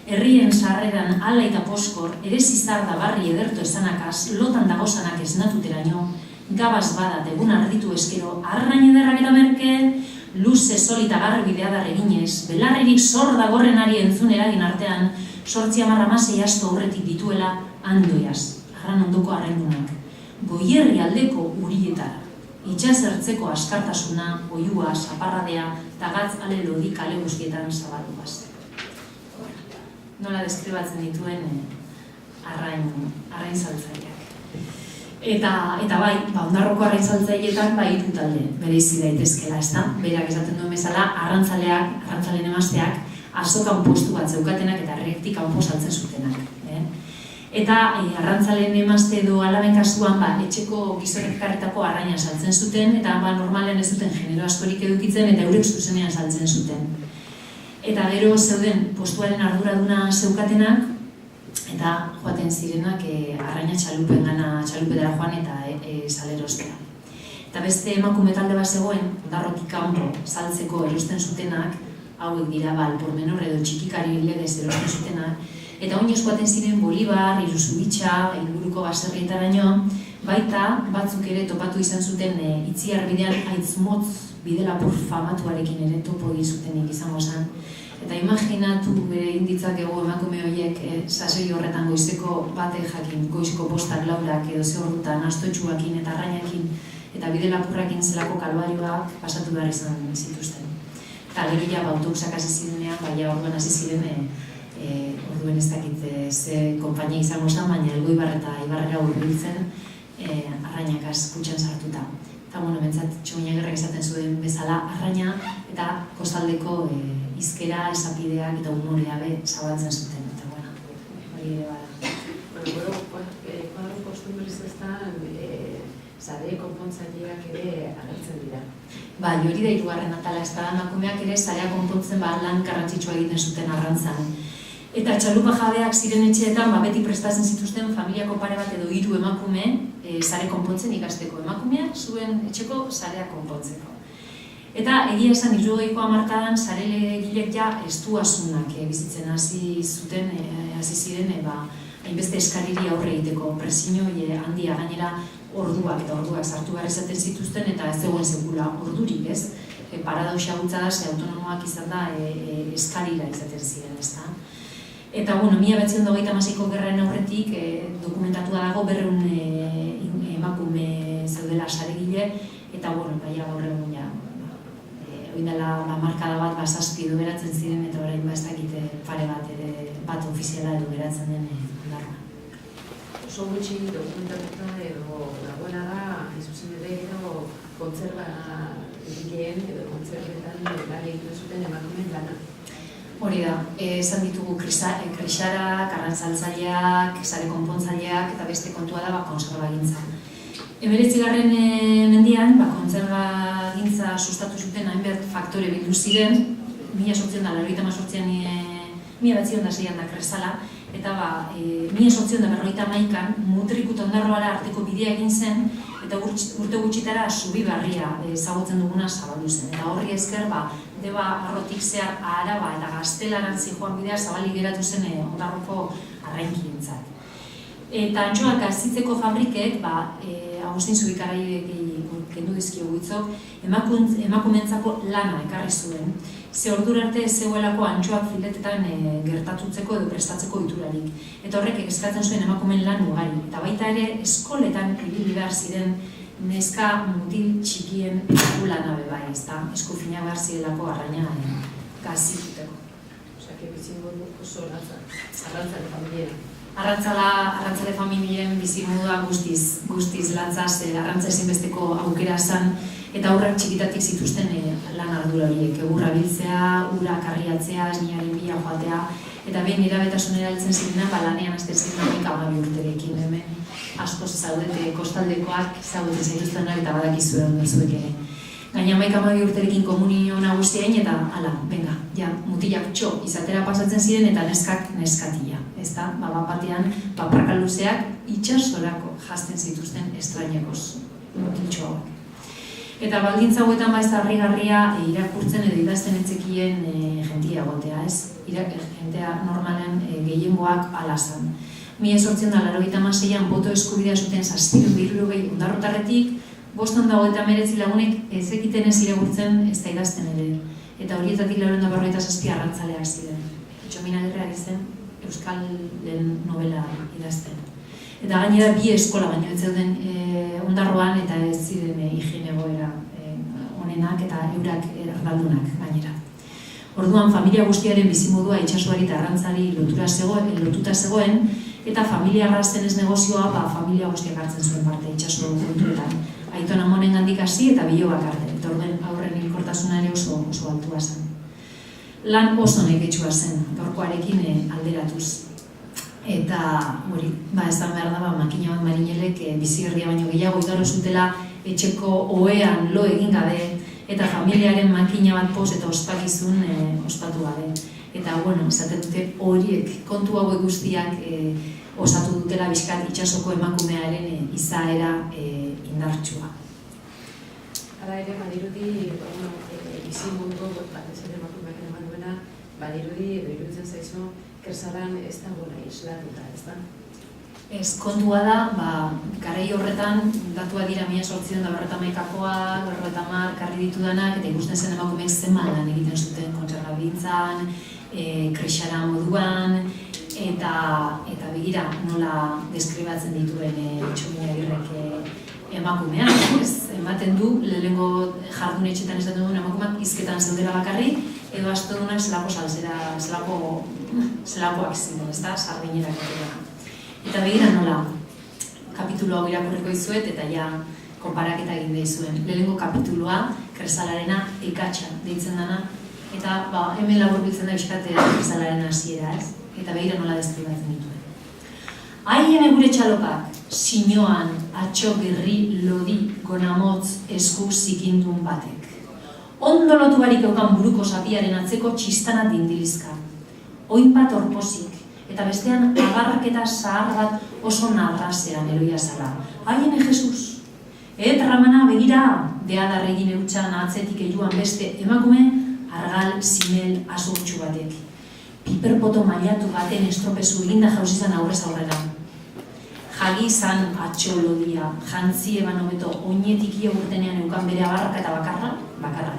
Herrien sarreran ala eta poskor, ere zizar da barri ederto esanakaz, lotan dagozanak esnatuteraino, gabaz badat egun arditu eskero, arrain ederrak eta merke, luze solita garbi deadar eginez, belarrerik zor dagorrenari entzun eragin artean, 8-10 asto aurretik dituela andoiaz, arran ondoko arraindunak. Goierri aldeko urietara, itxasertzeko askartasuna, oiua, zaparradea, eta gatz ale lodi kale guztietan zabalduaz. Nola deskribatzen dituen arrain saltzaileak. Eta bai, Ondarroko arrantzaltzaileetan hiru talde bereizi daitezkeela, ezta? Berak esaten duen bezala, arrantzaleen emazteak azokan postu bat zeukatenak eta herritik kanpo saltzen zutenak. Eta arrantzaleen emazte edo alaben kasuan etxeko gizonek ekarritako arraina saltzen zuten, eta normalean ez zuten genero askorik edukitzen eta eurek zuzenean saltzen zuten. Eta gero zeuden postuaren arduraduna zeukatenak, eta joaten zirenak arraina txalupetara joan eta salerostera. Eta beste emakume talde bat zegoen, Ondarrotik kanpo saltzeko erosten zutenak, hauek dira alpormenor edo txikikari legez erosten zutenak, eta oinez joaten ziren Bolibar, Iruzubitxa, inguruko baserrietaraino, baita batzuk ere topatu izan zuten Itziar bidean aitzmotz bidelapur famatuarekin ere topo zutenik izango zen. Eta imaginatu inditzakegu emakume horiek sasoi horretan goizeko batek jakin, goizko postak laurak edo zehordutan astotxuakin eta arrainakin eta bidelapurrakin zelako kalbarioak pasatu behar izan zituzten. Eta alegia autobusak hasi zirenean, orduan hasi ziren, orduen ez dakit ze konpainia izango zen, baina Elgoibar eta Ibarrera hurbiltzen arrainakaz kutxan sartuta. Eta bentsat Txominagerrek esaten zuen bezala arraina eta kostaldeko izkera, esapideak eta umorea zabaltzen zuten. Eta hori ere bada. Kuadro kostumbriz eztan, zare konpontzaileak ere agertzen dira. Bai, hori da hirugarren atala, ez da emakumeak ere zarea konpontzen lan garrantzitsua egiten zuten arrantzan. Eta txalupa jabeak ziren etxeetan beti prestatzen zituzten familiako pare bat edo 3 emakume zare konpontzen ikasteko. Emakumeak zuen etxeko zarea konpontzeko. Eta egia esan 70ko hamarkadan zarelegilek estuasunak bizitzen hasi ziren hainbeste eskariri aurre egiteko presio handia gainera orduak sartu behar izaten zituzten eta ez zegoen sekula ordurik, ez? Paradauxa gutza da, autonomoak izan da eskarira izaten ziren, ezta? Eta, 1926ko gerraren aurretik dokumentatua dago 200 emakume zeudela saregile, eta, gaur egun oin dela markada bat 7 edo beratzen ziren, eta orain ez dakite pare bat ofiziala edo beratzen den Ondarroan. Oso gutxi dokumentatuta edo dagoena da, zuzen ere gero kontzerba egileen edo kontzerbetan lan egiten zuten emakumeen lana. Hori da, esan ditugu krisarak, arrantzaltzaileak, zare konpontzaileak eta beste kontua da kontserbagintza. 19. mendean, kontserbagintza sustatu zuten hainbat faktore bildu ziren, 1998an da Kresala, eta 1951an Mutrikuta Ondarroara arteko bidea egin zen, eta urte gutxitara Zubibarria ezagutzen duguna zabaldu zen. Eta horri esker, Deba Arrotik zehar Araba eta Gaztelaran zijoan bidea zabalik geratu zen Ondarroko arrainkientzat. Eta antxoak gazitzeko fabrikek, Agustin Zubikarai kendu dizkiogu hitzok, emakumeentzako lana ekarri zuen. Ze ordura arte zegoelako antxoak filetetan gertatutzeko edo prestatzeko iturarik. Eta horrek eskatzen zuen emakumeen lan ugari. Eta baita ere eskoletan ibili behar ziren neska mutil txikien lana bai, ezta? Eskufina behar zirelako arraina gazituteko. Osea, bizingo oso arrantzale familia. Arrantzale familien bizimodua guztiz latzaz, arrantza ezinbesteko aukera zen, eta aurrak txikitatik zituzten lan ardura horiek. Egurra biltzea, ura karriatzea, esniaren bila joatea, eta behin erabetasunera heltzen zirena, lanean azten ziren 12 urterekin hemen. Askoz zaudete kostaldekoak zaudete zaituztenak eta badakizue ondo zuek ere. Gaina 12 urterekin komunio nagusien eta mutilak txo izatera pasatzen ziren eta neskak neskatila. Ezta, batean, papraka luzeak itxasorako jazten zituzten estrainekoz mutiltxo hauek. Eta baldintza hauetan ez da harrigarria irakurtzen edo idazten etzekien jentia egotea, ez? Jentea normalen gehiengoak ala zan. 1886an boto eskubidea zuten 760 Ondarrotarretik, 529 lagunek ez ekiten ez irakurtzen ez da idazten ere. Eta horietatik 457 arrantzaleak ziren. Txominagerra ari zen euskal novela idazten. Eta gainera 2 eskola baino ez zeuden Ondarroan eta ez ziren higiene egoera onenak eta eurak erdaldunak gainera. Orduan familia guztiaren bizimodua itsasoari eta arrantzari lotuta zegoen eta familia arrazenez negozioa familia guztiak hartzen zuen parte itsaso kontuetan. Aiton amonen gandik hasi eta bilobak arte, eta aurren hilkortasuna ere oso altua zen. Lan oso neketsua zen, gaurkoarekin alderatuz. Eta, hori, esan behar da, makina bat marinelek bizigerria baino gehiago igaro zutela etxeko ohean lo egin gabe, eta familiaren makina bat poz eta ospakizun ospatu gabe. Eta, esaten dute horiek kontu hauek guztiak osatu dutela bizkat itsasoko emakumearen izaera indartsua. Hala ere, badirudi, bizimodua batez ere emakumeak eman duena, badirudi, iruditzen zaizu, Kersalan ez dagoela islatuta, ez da? Ez, kontua da, garai horretan, datuak dira 1891koa, 90 karri ditudanak, eta ikusten zen emakumeek zenbat lan egiten zuten kontsergagintzan, krixara moduan, eta begira nola deskribatzen dituen Txomin Agirrek emakumean, ez? Ematen du, lehenengo jardunetxetan esaten duen emakumeak hizketan zeudela bakarrik, edo astodunak zelakoak ziren, ez da, sardinerak egitea. Eta begira nola, kapitulu hau irakurriko dizuet eta ja konparaketa egin dizuen. Lehenengo kapitulua, Kersalarena ikatxa deitzen dana, eta hemen laburbiltzen da bizkatea Kersalaren hasiera, ez? Eta begira nola deskribatzen dituen. Haien gure txalopak, sinoan, atxo gerri lodi gonamotz esku zikindun batek. Ondo lotu barik eukan buruko sapiaren atzeko txistana dindilizka. Oinbat orposik, eta bestean agarraketa zahar bat oso narrasean eroia zala. Haien Jesus! Ramana begira, deadarregin eutxan atzetik ejuan beste emakume, argal simel asurtxu batek. Piperpoto mailatu baten estropezu eginda jauzizan aurrez aurrera. Jagi izan atxolodia, jantzi eban hobeto oinetik iogurtenean eukan bere abarraka eta bakarra.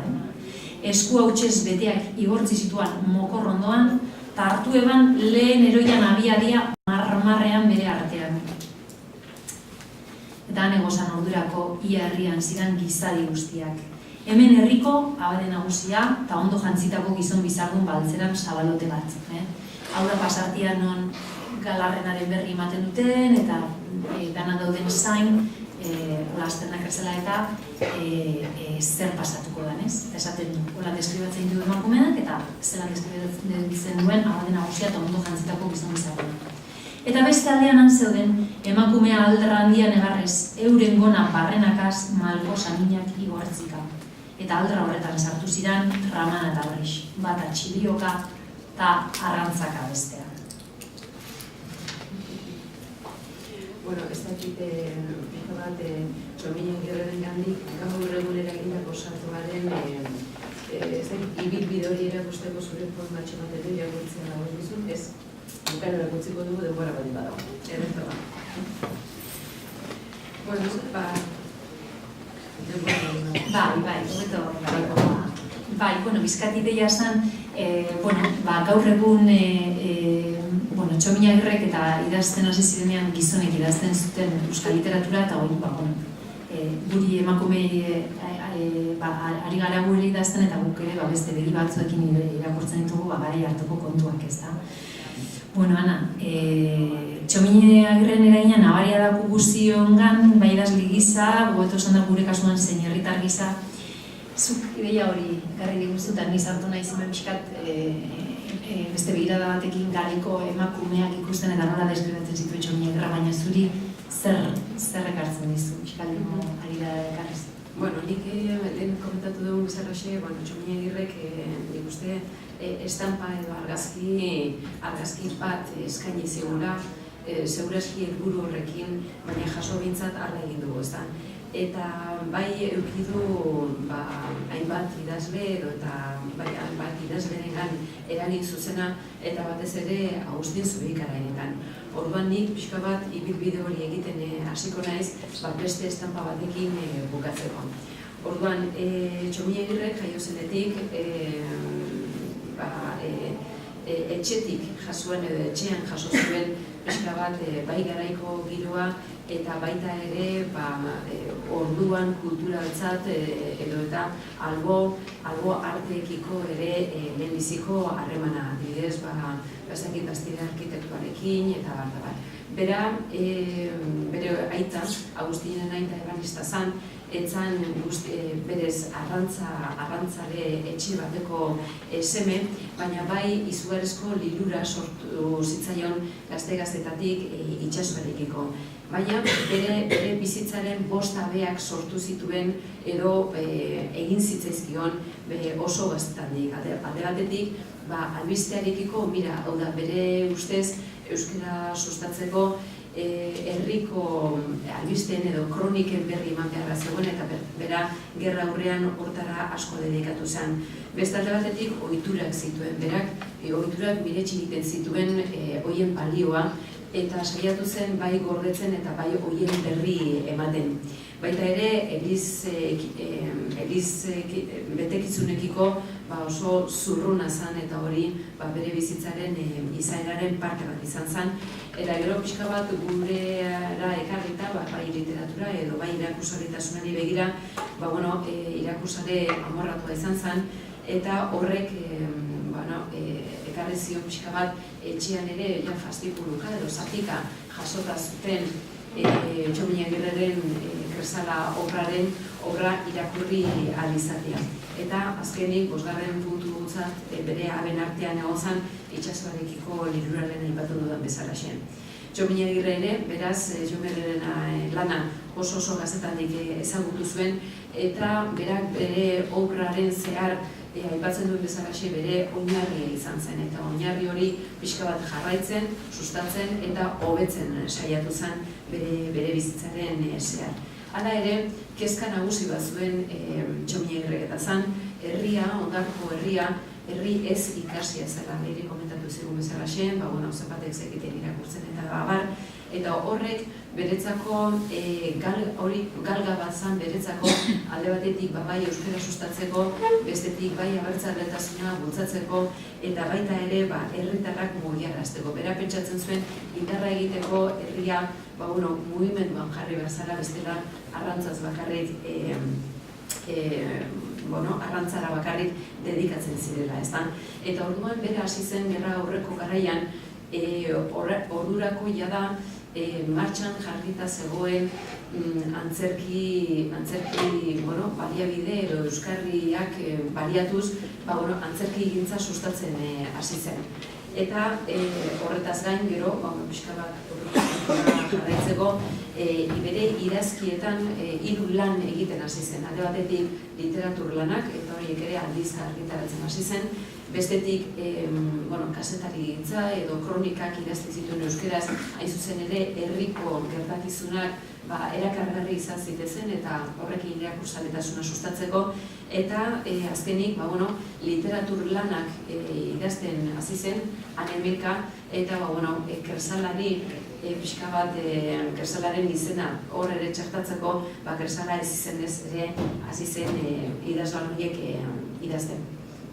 Esku hautsez beteak igortzi zituan mokorrondoan, eta hartu eban lehen eroian abiadia marmarrean bere artean. Eta negozan ordurako ia herrian ziren gizadi guztiak. Hemen herriko abade nagusia eta ondo jantzitako gizon bizardun baltzeran zabalote bat. Hau da pasartia non galarrenaren berri ematen duten eta dana dauden zain lasternak ezela eta zer pasatuko den, ez? Esaten du, hola deskribatzen du emakumeak eta zela deskribatzen duen abade nagusia eta ondo jantzitako gizon bizardun. Eta beste aldean zeuden emakumea aldra handian egarrez euren gona barrenakaz malko saninak igortzika. Eta aldra horretan sartu ziren Ramana eta Brix, bata txilioka eta arrantzaka bestea. Bueno, ez dakit bat Txomin Agirreren gandik gaur egunera egindako sartuaren ibilbide hori erakusteko zure formatxo bat edo irakurtzea dago egizun, ez? Bukaren erakutziko dugu denbora bat badago, errezta bat. Bueno, bizkat ideia zen, gaur egun Txomin Agirrek eta idazten hasi zirenean gizonek idazten zuten euskal literatura eta guri emakumei ari gara gure idazten eta guk ere beste begi batzuekin irakurtzen ditugu garai hartoko kontuak, ez da. Bueno, Ana, Txomin Agirren eraina nabaria da guztiongan, bai idazle gisa, gogoeto esan da gure kasuan zein herritar gisa. Zuk ideia hori garri diguztutan nizartu nahi zimen pixkat beste begirada batekin gareko emakumeak ikusten eta nola deskribatzen zituen Txomin Agirra, baina zuri zer ekartzen dizu, pixkaldimo ari da ekarriz? Bueno, nik lehen komentatu dugun bezalaxe, Txomin Agirrek nik uste estampa edo argazki bat eskaini zigula, segurazki helburu horrekin, baina jaso bintzat arra egin dugu, ez da. Eta bai eukidu hainbat idazle edo eta hainbat idazlerengan eragin zuzena eta batez ere Agustin Zubikaraenetan. Orduan nik pixka bat ibilbide hori egiten hasiko naiz beste estampa batekin bukatzeko. Orduan, Txomin Agirrek jaio zenetik etxetik jasuen edo etxean jaso zuen pixka bat bai garaiko giroa eta baita ere orduan kulturaltzat edo eta albo arteekiko ere lehenbiziko harremana, adibidez, ezakit Bastida arkitektuarekin eta bat. Bere aita, Agustinen aita ebanista zan, etzan berez arrantzale etxe bateko seme, baina bai izugarrizko lilura sortu zitzaion gazte-gaztetatik itsasoarekiko. Baina bere bizitzaren 5 habeak sortu zituen edo egin zitzaizkion oso gaztetandik. Alde batetik, albistearekiko, hau da, bere ustez euskara sustatzeko herriko albisteen edo kroniken berri eman beharra zegoen eta bera gerra aurrean hortara asko dedikatu zen. Beste alde batetik, ohiturak zituen, berak ohiturak miretsi egiten zituen hoien balioa eta saiatu zen bai gordetzen eta bai hoien berri ematen. Baita ere, Eliz betekizunekiko oso zurruna zen eta hori bere bizitzaren izaeraren parte bat izan zen. Eta gero pixka bat gureara ekarrita, bai literatura edo bai irakursaletasunari begira, irakursale amorratua izan zen, eta horrek ekarri zion pixka bat etxean ere fastikuruka edo zatika jasota zuten Txomin Agirreren Kresala obra irakurri ahal izatea. Eta azkenik, 5. puntutzat bere haben artean egon zen itsasoarekiko liluraren aipatu dudan bezalaxe. Txomin Agirre ere, beraz, Txomin Agirreren lana oso gazetatik ezagutu zuen, eta berak bere obraren zehar aipatzen duen bezalaxe bere oinarria izan zen, eta oinarri hori pixka bat jarraitzen, sustatzen eta hobetzen saiatu zen bere bizitzaren zehar. Hala ere, kezka nagusi bat zuen Txomin Agirrek eta zen, Ondarroko herria, herri ez ikasia zela, niri komentatu zigun bezalaxe, zapatek zekiten irakurtzen eta abar, eta horrek beretzako galga bat zen beretzako alde batetik bai euskara sustatzeko, bestetik bai abertzaletasuna bultzatzeko eta baita ere herritarrak mugiarazteko. Bera pentsatzen zuen indarra egiteko herria mugimenduan jarri behar zara, bestela arrantzaz bakarrik arrantzara bakarrik dedikatzen zirela, ezta? Eta orduan bera hasi zen gerra aurreko garaian ordurako jada martxan jarrita zegoen antzerki baliabide edo euskarriak baliatuz antzerki gintza sustatzen hasi zen. Eta horretaz gain gero, pixka bat jarraitzeko, bere idazkietan 3 lan egiten hasi zen. Alde batetik literatur lanak, eta horiek ere aldizka argitaratzen hasi zen. Bestetik, kazetari gintza edo kronikak idazten zituen euskeraz, hain zuzen ere herriko gertakizunak erakargarri izan zitezen eta horrekin irakursaletasuna sustatzeko. Eta azkenik, literatur lanak idazten hasi zen, anemelka, eta Kersalari pixka bat Kersalaren izena hor ere txertatzeko, Kersala ez izenez ere hasi zen idazlan horiek idazten.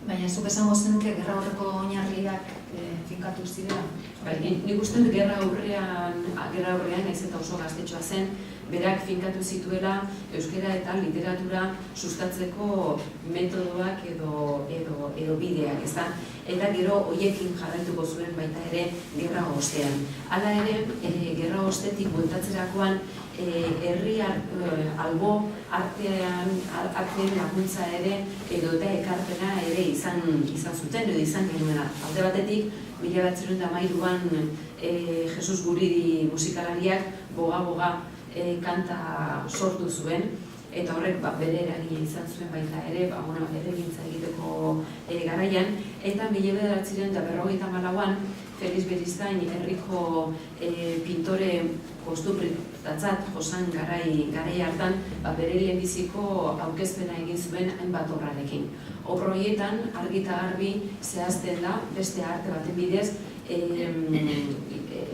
Baina zuk esango zenuke gerra horreko oinarriak finkatu zirela? Nik uste dut gerra aurrean, naiz eta oso gaztetxoa zen, berak finkatu zituela euskara eta literatura sustatzeko metodoak edo bideak, ezta? Eta gero horiekin jarraituko zuen baita ere gerra ostean. Hala ere, gerra ostetik bueltatzerakoan herri albo artean laguntza ere edo eta ekarpena ere izan zuten edo izan genuena. Alde batetik, 1913an Jesus Guridi musikalariak boga kanta sortu zuen, eta horrek bere eragina izan zuen baita ere, erregintza egiteko garaian, eta 1954an Feliz Beristain herriko pintore kostunbritatzat josan garai hartan, bere lehenbiziko aurkezpena egin zuen hainbat obrarekin. Obra horietan argi eta garbi zehazten da beste arte baten bidez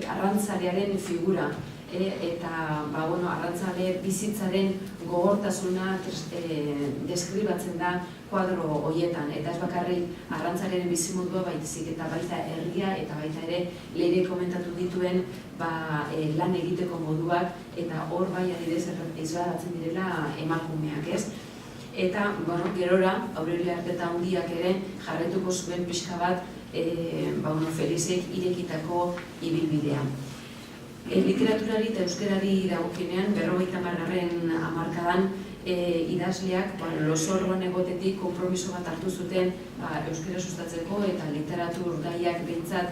arrantzalearen figura eta arrantzale bizitzaren gogortasuna deskribatzen da kuadro horietan, eta ez bakarrik arrantzaren bizimodua baizik eta baita herria eta baita ere Leire komentatu dituen lan egiteko moduak, eta hor bai adibidez isladatzen direla emakumeak, ez? Eta, gerora, Aurelio Arteta handiak ere jarraituko zuen pixka bat Felixek irekitako ibilbidea. Literaturari eta euskerari dagokienean, 50. hamarkadan idazleak Losorroan egotetik konpromiso bat hartu zuten euskera sustatzeko eta literatur gaiak behintzat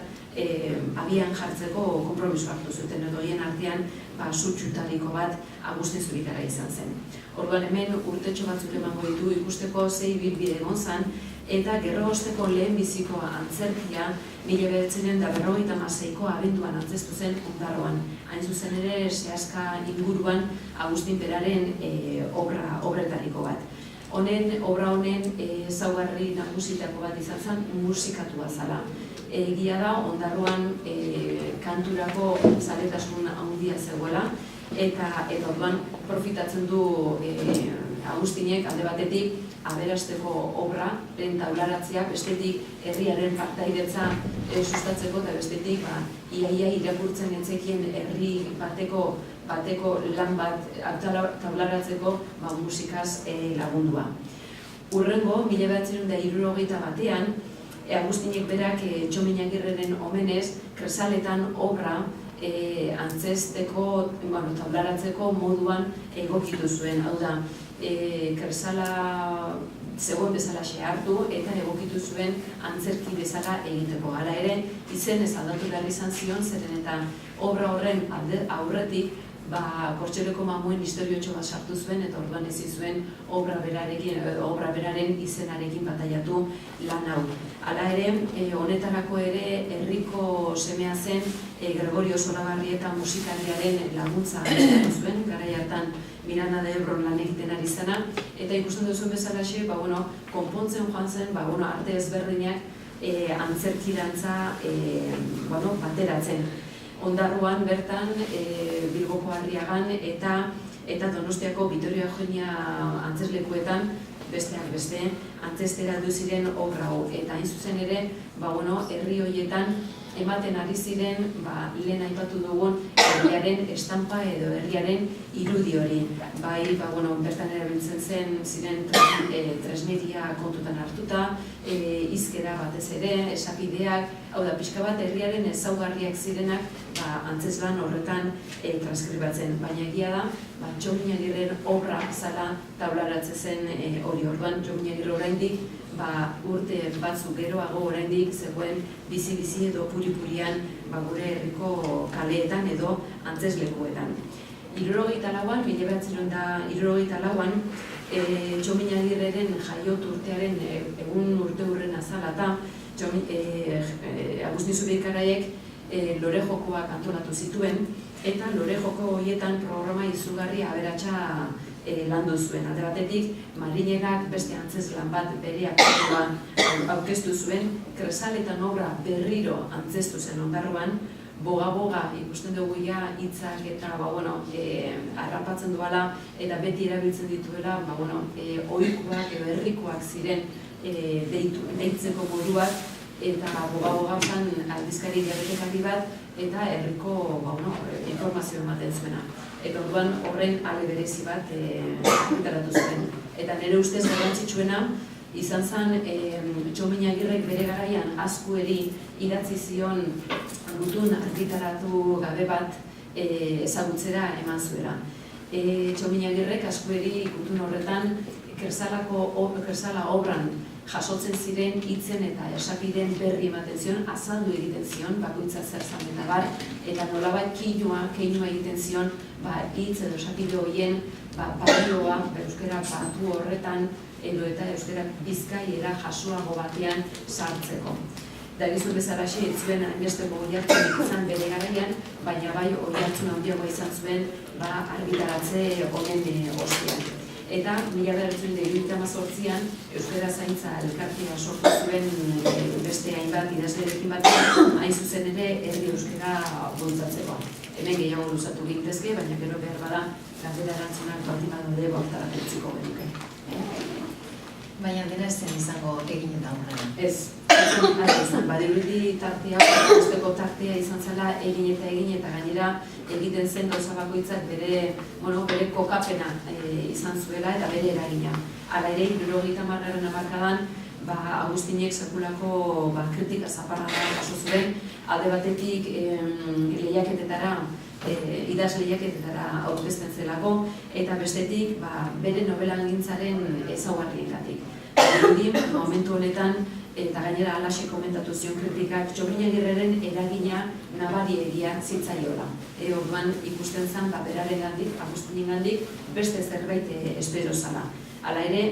abian jartzeko konpromiso hartu zuten, edo hien artean sutsutariko bat Agustin Zubikara izan zen. Orduan hemen urtetxo batzuk emango ditu ikusteko zei bilbide egon zen, eta gerraosteko lehenbiziko antzerkia 1956ko abenduan antzestu zen Ondarroan. Hain zuzen ere, Seaska inguruan Agustin Beraren obretariko bat. Obra honen ezaugarri nagusitako bat izan zen musikatua zala. Egia da, Ondarroan kanturako zaletasun handia zegoela, eta orduan profitatzen du Agustinek alde batetik aberasteko obra, lehen taularatzea, bestetik herriaren partaidetza sustatzeko, eta bestetik iaia irakurtzen entzekien herri bateko lan bat taularatzeko musikaz lagundua. Urrengo, 1961 Agustinek berak Txomin Agirreren omenez, Kresaletan obra antzesteko, taularatzeko moduan egokitu zuen. Hau da, Kresala zegoen bezala hartu eta egokitu zuen antzerki bezala egiteko. Hala ere, izenez aldatu behar izan zion, zeren eta obra horren aurretik Kortxeleko mamuen historiotxo bat sartu zuen, eta orduan ezin zuen obra beraren izenarekin bataiatu lan hau. Hala ere, honetarako ere herriko semea zen Gregorio Zorabarrieta musikariaren laguntza hartu zuen, garai hartan Miranda de Ebron lan egiten ari zena, eta ikusten duzuen bezalaxe, konpontzen joan zen, arte ezberdinak antzerkirantza bateratzen. Ondarroan bertan, Bilboko Arriagan eta Donostiako Vitoria Eugenia antzeslekuetan besteak beste antzestera du ziren obra hau. Eta hain zuzen ere, herri horietan ematen ari ziren, lehen aipatu dugun herriaren estampa edo herriaren irudi hori. Bertan erabiltzen ziren tresneria kontutan hartuta, hizkera batez ere, esapideak, hau da, pixka bat herriaren ezaugarriak zirenak antzeslan horretan transkribatzen. Baina egia da, Txomin Agirren obra zala taularatzen zen hori. Orduan, Txomin Agirre oraindik urte batzuk geroago oraindik zegoen bizi-bizi edo puri-purian gure herriko kaleetan edo antzeslekuetan. 1964an, Txomin Agirreren jaiot urtearen egun urte hurren azalata, Agustin Zubikaraiek lore jokoak antolatu zituen, eta lore joko horietan programa izugarri aberatsa landu zuen. Alde batetik, Mariñegak beste antzeslan bat bereak aurkeztu zuen, Kresaletan obra berriro antzestu zen Ondarroan, boga-boga ikusten dugu hitzak eta harrapatzen duela eta beti erabiltzen dituela ohikoak edo herrikoak ziren deitzeko moduak, eta boga-boga zen aldizkari diabetekari bat eta herriko informazio ematen zuena. Eta orduan horren ale berezi bat argitaratu zuen. Eta nire ustez garrantzitsuena izan zen Txomin Agirrek bere garaian Azkueri idatzi zion gutun argitaratu gabe bat ezagutzera eman zuela. Txomin Agirrek Azkueri gutun horretan Kresala obran jasotzen ziren hitzen eta esapideen berri ematen zion, azaldu egiten zion, bakoitza zer zan eta bar, eta nolabait keinua egiten zion hitz edo esapide horien balioa euskera batu horretan edo eta euskera bizkaiera jasoago batean sartzeko. Da gizun bezalaxe, ez zuen hainbesteko oihartzun izan bere garaian, baina bai oihartzun handiagoa izan zuen argitaratze honen ostean. Eta 1978an Euskara Zaintza elkartea sortu zuen beste hainbat idazlerekin batean, hain zuzen ere herri euskara bultzatzeko. hemen gehiago luzatu gintezke, baina gero behar bada galdera erantzunak baldin badaude bortara utziko genuke. Baina dena ez zen izango egin eta aurrera. Ez izan, badirudi tartea, usteko tartea izan zela egin eta gainera egiten zen gauza bakoitzak bere kokapena izan zuela eta bere eragina. Hala ere, 70. hamarkadan, Agustinek sekulako kritika zaparra jaso zuen, alde batetik lehiaketetara, idaz lehiaketetara aurkezten zelako, eta bestetik bere nobelangintzaren ezaugarriengatik. Momentu honetan, eta gainera halaxe komentatu zion kritikak, Txomin Agirreren eragina nabariegia zitzaiola. Orduan ikusten zen, berarengandik, Agustinengandik, beste zerbait espero zala. Hala ere,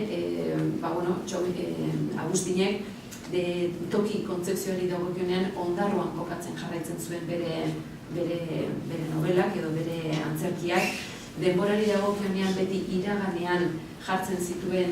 Agustinek toki kontzepzioari dagokionean ondarroan kokatzen jarraitzen zuen bere novelak edo bere antzerkiak, denborari dagokionean beti iraganean jartzen zituen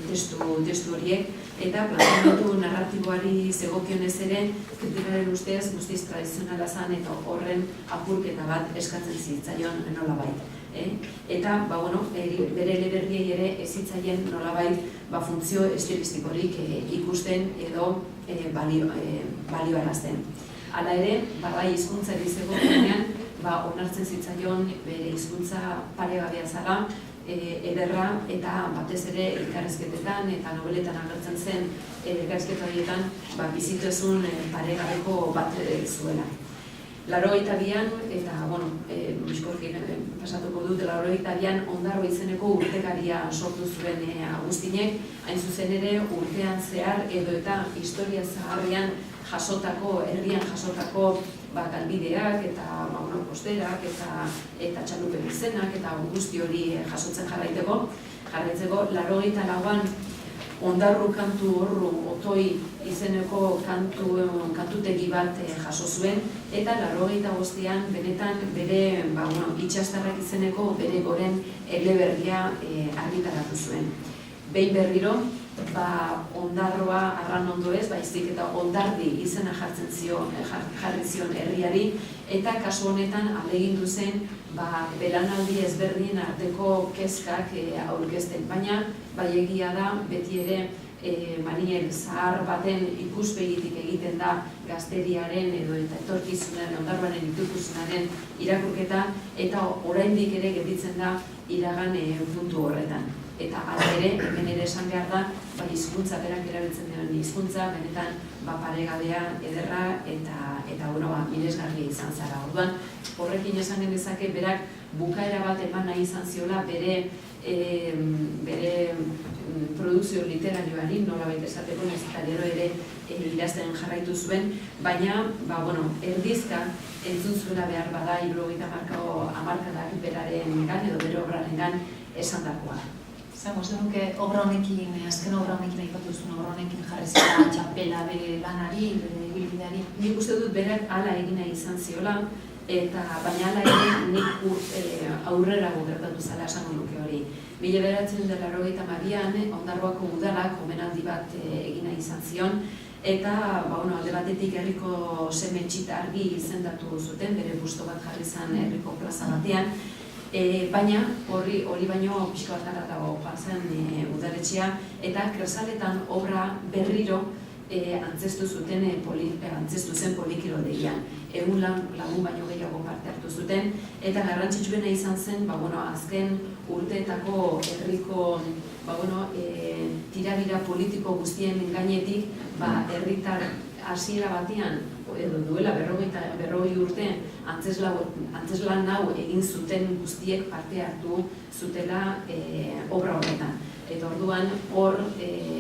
testu horiek, eta planteamendu narratiboari zegokionez ere, kritikaren ustez guztiz tradizionala zen eta horren apurketa bat eskatzen zitzaion nolabait. Eta, bere eleberriei ere ez zitzaien nolabait funtzio estilistikorik ikusten edo balioarazten. Hala ere, bai hizkuntzari zegokionean, onartzen zitzaion bere hizkuntza paregabea zara, ederra eta batez ere elkarrizketetan eta nobeletan agertzen zen elkarrizketa horietan bizituzun paregabeko bat zuela. 82an, eta, bizkorki pasatuko dut, 82an Ondarroa izeneko urtekaria sortu zuen Agustinek, hain zuzen ere urtean zehar edo eta historia zaharrian jasotako, herrian jasotako galbideak eta posterak eta txalupen izenak eta guzti hori jasotzen jarraitzeko, 84an Ondarru kantu horru otoi izeneko kantutegi bat jaso zuen, eta 85an benetan bere itxastarrak izeneko bere goren eleberria argitaratu zuen. Behin berriro, Ondarroa arran ondo ez, baizik eta Ondardi izena jarri zion herriari, eta kasu honetan ahalegindu zen belaunaldi ezberdinen arteko kezkak aurkezten, baina egia da beti ere mariner zahar baten ikuspegitik egiten da gazteriaren edo eta etorkizunaren, Ondarroaren ikuspegiaren irakurketa, eta oraindik ere gelditzen da iragan puntu horretan. Eta hala ere, hemen ere esan behar da, hizkuntza berak erabiltzen duen hizkuntza, benetan paregabea, ederra eta miresgarria izan zara. Orduan, horrekin esan genezake berak bukaera bat eman nahi izan ziola bere produkzio literarioari, nolabait esateko eta gero ere idazten jarraitu zuen, baina, erdizka entzun zuela behar bada 70 hamarkadak berarengan edo bere obrarengan esandakoa. Zango, zenuke obra honekin, azken obra honekin aipatu zuen obra honekin jarri zela txapela bere lanari, bere ibilbideari? Nik uste dut berak hala egina izan ziola, baina hala ere nik aurrera gertatu zela esango nuke hori. 1982an Ondarroako udalak omenaldi bat egina izan zion, eta alde batetik herriko semetxit argi izendatu zuten, bere busto bat jarri zen herriko plaza batean, baina hori baino pixka bat haratago zen udaletxea, eta Kresaletan obra berriro antzestu zen Polikiroldegian. 100 lagun baino gehiago parte hartu zuten, eta garrantzitsuena izan zen, azken urteetako herriko tirabira politiko guztien gainetik, herritar hasiera batean, edo duela 40 urte, antzeslan hau egin zuten guztiek parte hartu zutela obra horretan. Eta orduan hor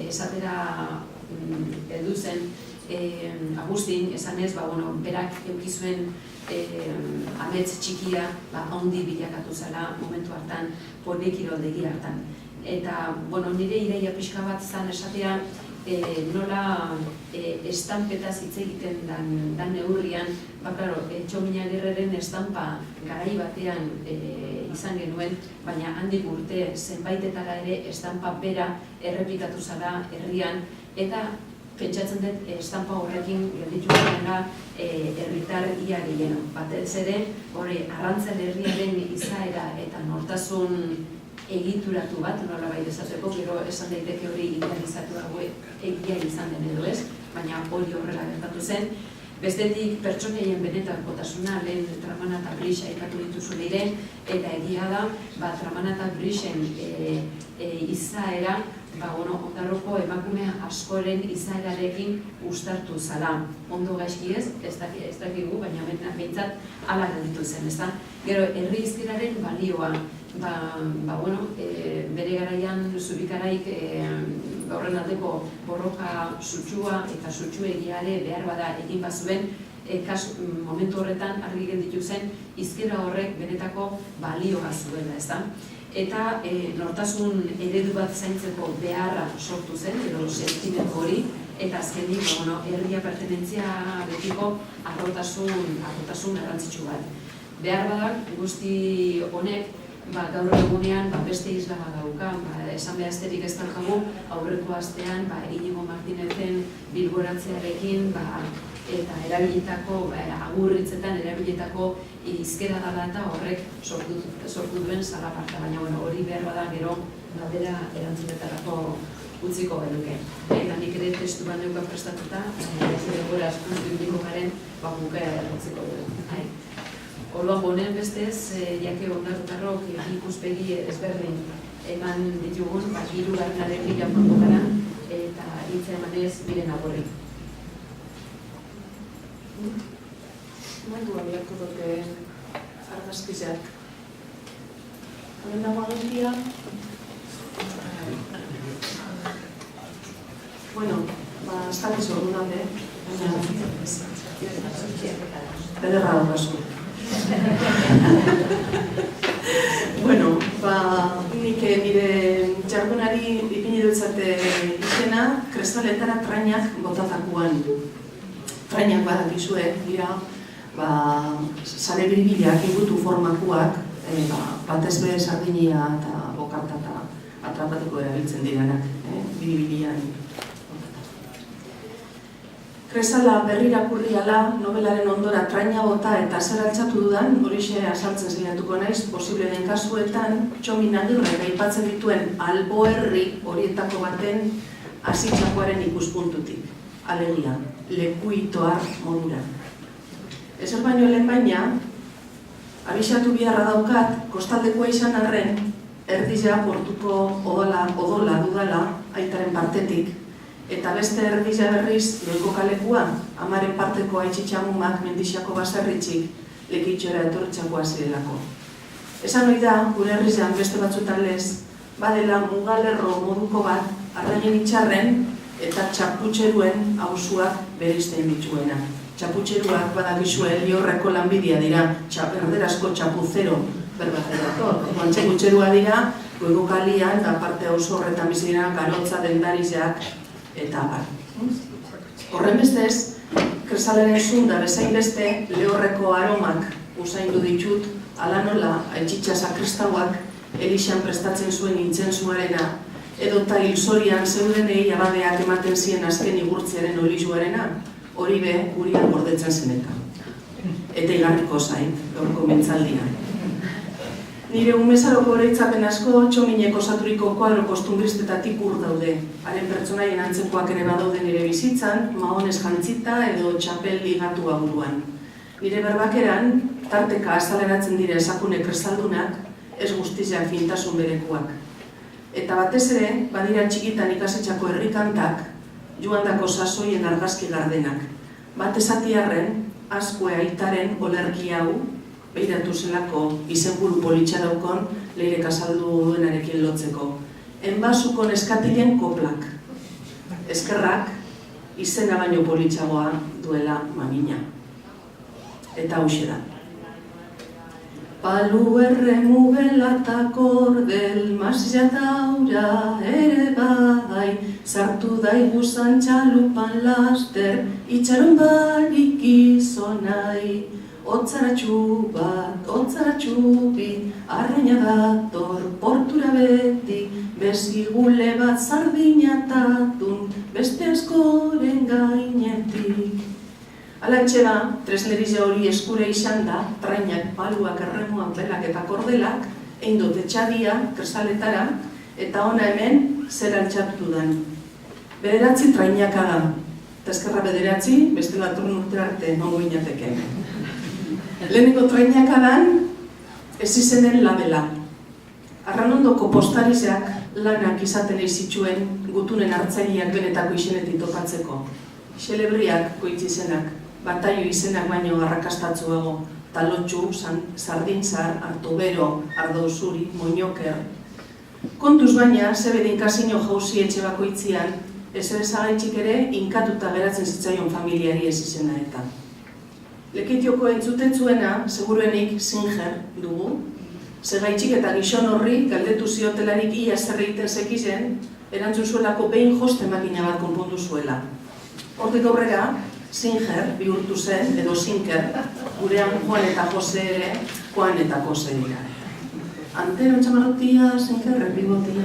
esatera heldu zen Agustin, esanez, berak eduki zuen amets txikia handi bilakatu zela momentu hartan, Polikiroldegi hartan. Eta nire ideia pixka bat zan esatea, nola estampetaz hitz egiten dan neurrian, Txomin Agirreren estampa garai batean izan genuen, baina handik urte zenbaitetara ere estampa bera errepikatu zara herrian, eta pentsatzen dut estampa horrekin gelditu gara herritar ia gehiena. Batez ere, Arrantzale herriaren izaera eta nortasun egituratu bat, nolabait esateko, gero esan daiteke hori idealizatu dago egia izan den edo ez, baina hori horrela gertatu zen. Bestetik pertsoneien benetakotasuna, lehen Tramana eta Brix aipatu dituzu leire, eta egia da, Tramana eta Brixen izaera, ondarroko emakumea askoren izaerarekin uztartu zala. Ondo gaizki ez dakigu, baina behintzat hala gelditu zen, ezta? Gero, herri hizkeraren balioa, bere garaian Zubikaraik horren aldeko borroka sutsua eta sutsuegiare behar bada egin bazuen, momentu horretan argi gelditu zen hizkera horrek benetako balioa zuela, ezta? Eta nortasun eredu bat zaintzeko beharra sortu zen, edo sentimendu hori, eta azkenik herria pertenentzia betiko arrotasun garrantzitsu bat. Behar badak, guzti honek, gaur egunean beste isla bat dauka, esan behazterik ez daukagu, aurreko astean Iñigo Martinezen bilboratzearekin eta erabilitako, agurritzetan erabilitako hizkera dela eta horrek sortu duen zalaparta, baina hori behar bada gero bera erantzunetarako utziko genuke. Eta nik ere testu bat neuka prestatuta, gora puntu indiko garen bukera utziko dugu. Orduan bonen bestez, jake ondarrutarrok ikuspegi ezberdin eman ditugun, hirugarrenarekin japonko gara eta hitza emanez biren agorri. Momentu abiako dute argazkizak. Hemen dago agentia. Bueno, ez dakiz orduan alde, ederra dago. Bueno, nik nire jardunari ipini dutzate izena, kristaletara trainak botatakoan. Trainak badakizue, dira, sare biribilak ingutu formakuak, batez be sardinia eta bokata eta atrapateko erabiltzen diranak, biribilian. Kresala berrirakurriala, nobelaren ondora traina bota eta zer altxatu dudan, horixe azaltzen zeiatuko naiz, posible den kasuetan, Txomin Agirrek aipatzen dituen alboherri horietako baten hasitzakoaren ikuspuntutik. Alegia, lekuitoar modura. Ezer baino lehen baina, abisatu biharra daukat, kostaldekoa izan arren, erdizea portuko odola dudala aitaren partetik, eta beste erdizea berriz loiko kalekua, amaren parteko aitxitxamumak mendixako baserritxik lekitxora etorritxakoa zirelako. Esan hori da, gure herrizean beste batzutan lez, badela mugalerro moduko bat, arraien itxarren eta txaputxeruen hausuak bereizten dituena. Txaputxeruak badakizue liorreko lanbidea dira, erderazko txapuzero berbatzerator. Txaputxerua dira, goiko kalian, aparte hausu horretan bizirena, garotza, dendarizak, eta abar. Horren bestez, kresalaren zunda bezain beste lehorreko aromak usaindu ditut, ala nola, aitxitxa sakristauak elixan prestatzen zuen intzensuarena, edota hilzorian zeudenei abadeak ematen zien azken igurtzearen olizuarena, hori be, gurian gordetzen zeneta. Eta igarriko zain, gaurko mentzaldian. Nire umezaroko horeitzapen asko, Txominek osaturiko kuadro kostumbristetatik ur daude. Haren pertsonaien antzekoak ere badaude nire bizitzan, mahonez jantzita edo txapel ligatu buruan. Nire berbakeran, tarteka azaleratzen dire esakune kresaldunak, ez guztizeak fintasun berekuak. Eta batez ere, badira txikitan ikasetxako herrikantak, joandako sasoien argazki gardenak. Bat esatiarren, askoe aitaren olerki hau, behiratu zelako izenburu politxa daukon leirek azaldu duenarekin lotzeko. Enbasuko neskatilen koplak. Eskerrak, izena baino politxagoa duela mamina. Eta hauxe da. Palu erremu belatakor del mazia daura ere bai, sartu daigu zantxalupan laster, itxaron barik izonai. Otzaratxu bat, otzaratxu bi, arraina dator, portura beti, bezigule bat sardinatatun, beste askoren gainetik. Alantxe da, tresneria hori eskure izan da, trainak, paluak, erremuak, belak eta kordelak, egin dut etxadia, kresaletara, eta ona hemen zer altxatu dudan. Bederatzi trainaka da. Eta eskerra bederatzi, beste bat urte arte nongo inateke. Lehenengo trainaka dan, ez izenen labela. Arranondoko postarizeak lanak izaten izituen gutunen hartzaileak benetako izenetik topatzeko. Xelebriak goitz izenak, bataio izenak baino arrakastatzuago, talotxu, sardintzar, artobero, ardauzuri, moñoker. Kontuz baina, zebedin kasino jauzi etxe bakoitzian, ez ezagaitxik ere, inkatuta geratzen zitzaion familiari ez izena eta. Lekitioko entzutetzuena, seguruenik Singer dugu, segaitxik eta gizon horri, galdetu ziotelarik ia zer egiten zekizen, erantzun zuelako behin joste makina bat konpondu zuela. Hortik aurrera, Singer bihurtu zen, edo Sinker, gurean Juan eta Jose ere, Juan eta Jose dira. Antero txamarrotia, Sinkerren bigotia,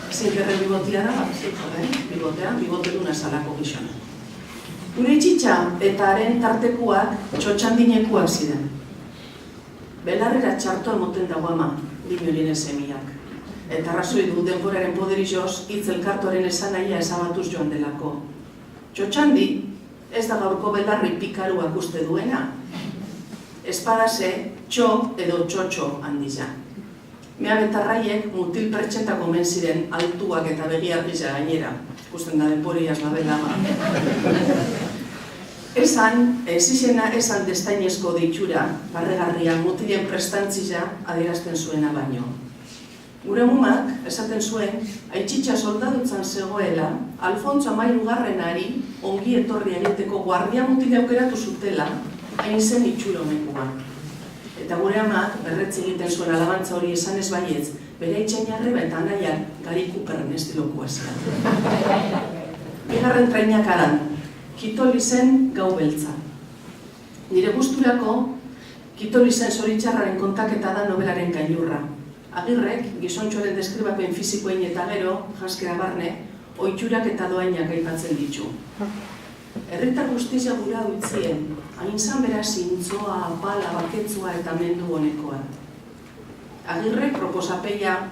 Sinkerren bigotia da, bigote duna salako gizona. Gure itxitxa eta haren tartekuak txotxandinekuak ziren. Belarrera txartoa moten dago ama, dinolinen semiak. Eta arrazoi du denboraren poderizoz, hitz elkartuaren esanahia ezabatuz joan delako. Txotxandi, ez da gaurko belarri pikaruak uste duena. Espadase, txo edo txotxo handiza. Mea betarraiek mutil pertxetako men ziren altuak eta begiarriza gainera. Ikusten da denboriaz labela. Ez izena esan destainezko deitura, barregarria mutilen prestantzia adierazten zuena baino. Gure mumak, esaten zuen, aitxitxa soldadutzan zegoela, Alfonso Amairugarrenari ongi etorri egiteko guardia mutile aukeratu zutela, hain zen itxuromekua. Eta gure amak, berretzi egiten zuen alabantza hori esan ez baietz, bere itxainarreba eta anaiak Gari Cooperren estilokua zian. Bigarren trainak aran, Kitolizen gau beltza. Nire gusturako, Kitolizen zoritxarraren kontaketa da nobelaren gailurra. Agirrek, gizontxoaren deskribapen fizikoein eta gero, janskera barne, ohiturak eta doainak aipatzen ditu. Herritar guztia gura utzien, hain zan bera zintzoa, apala, baketzua eta mendu honekoa. Agirrek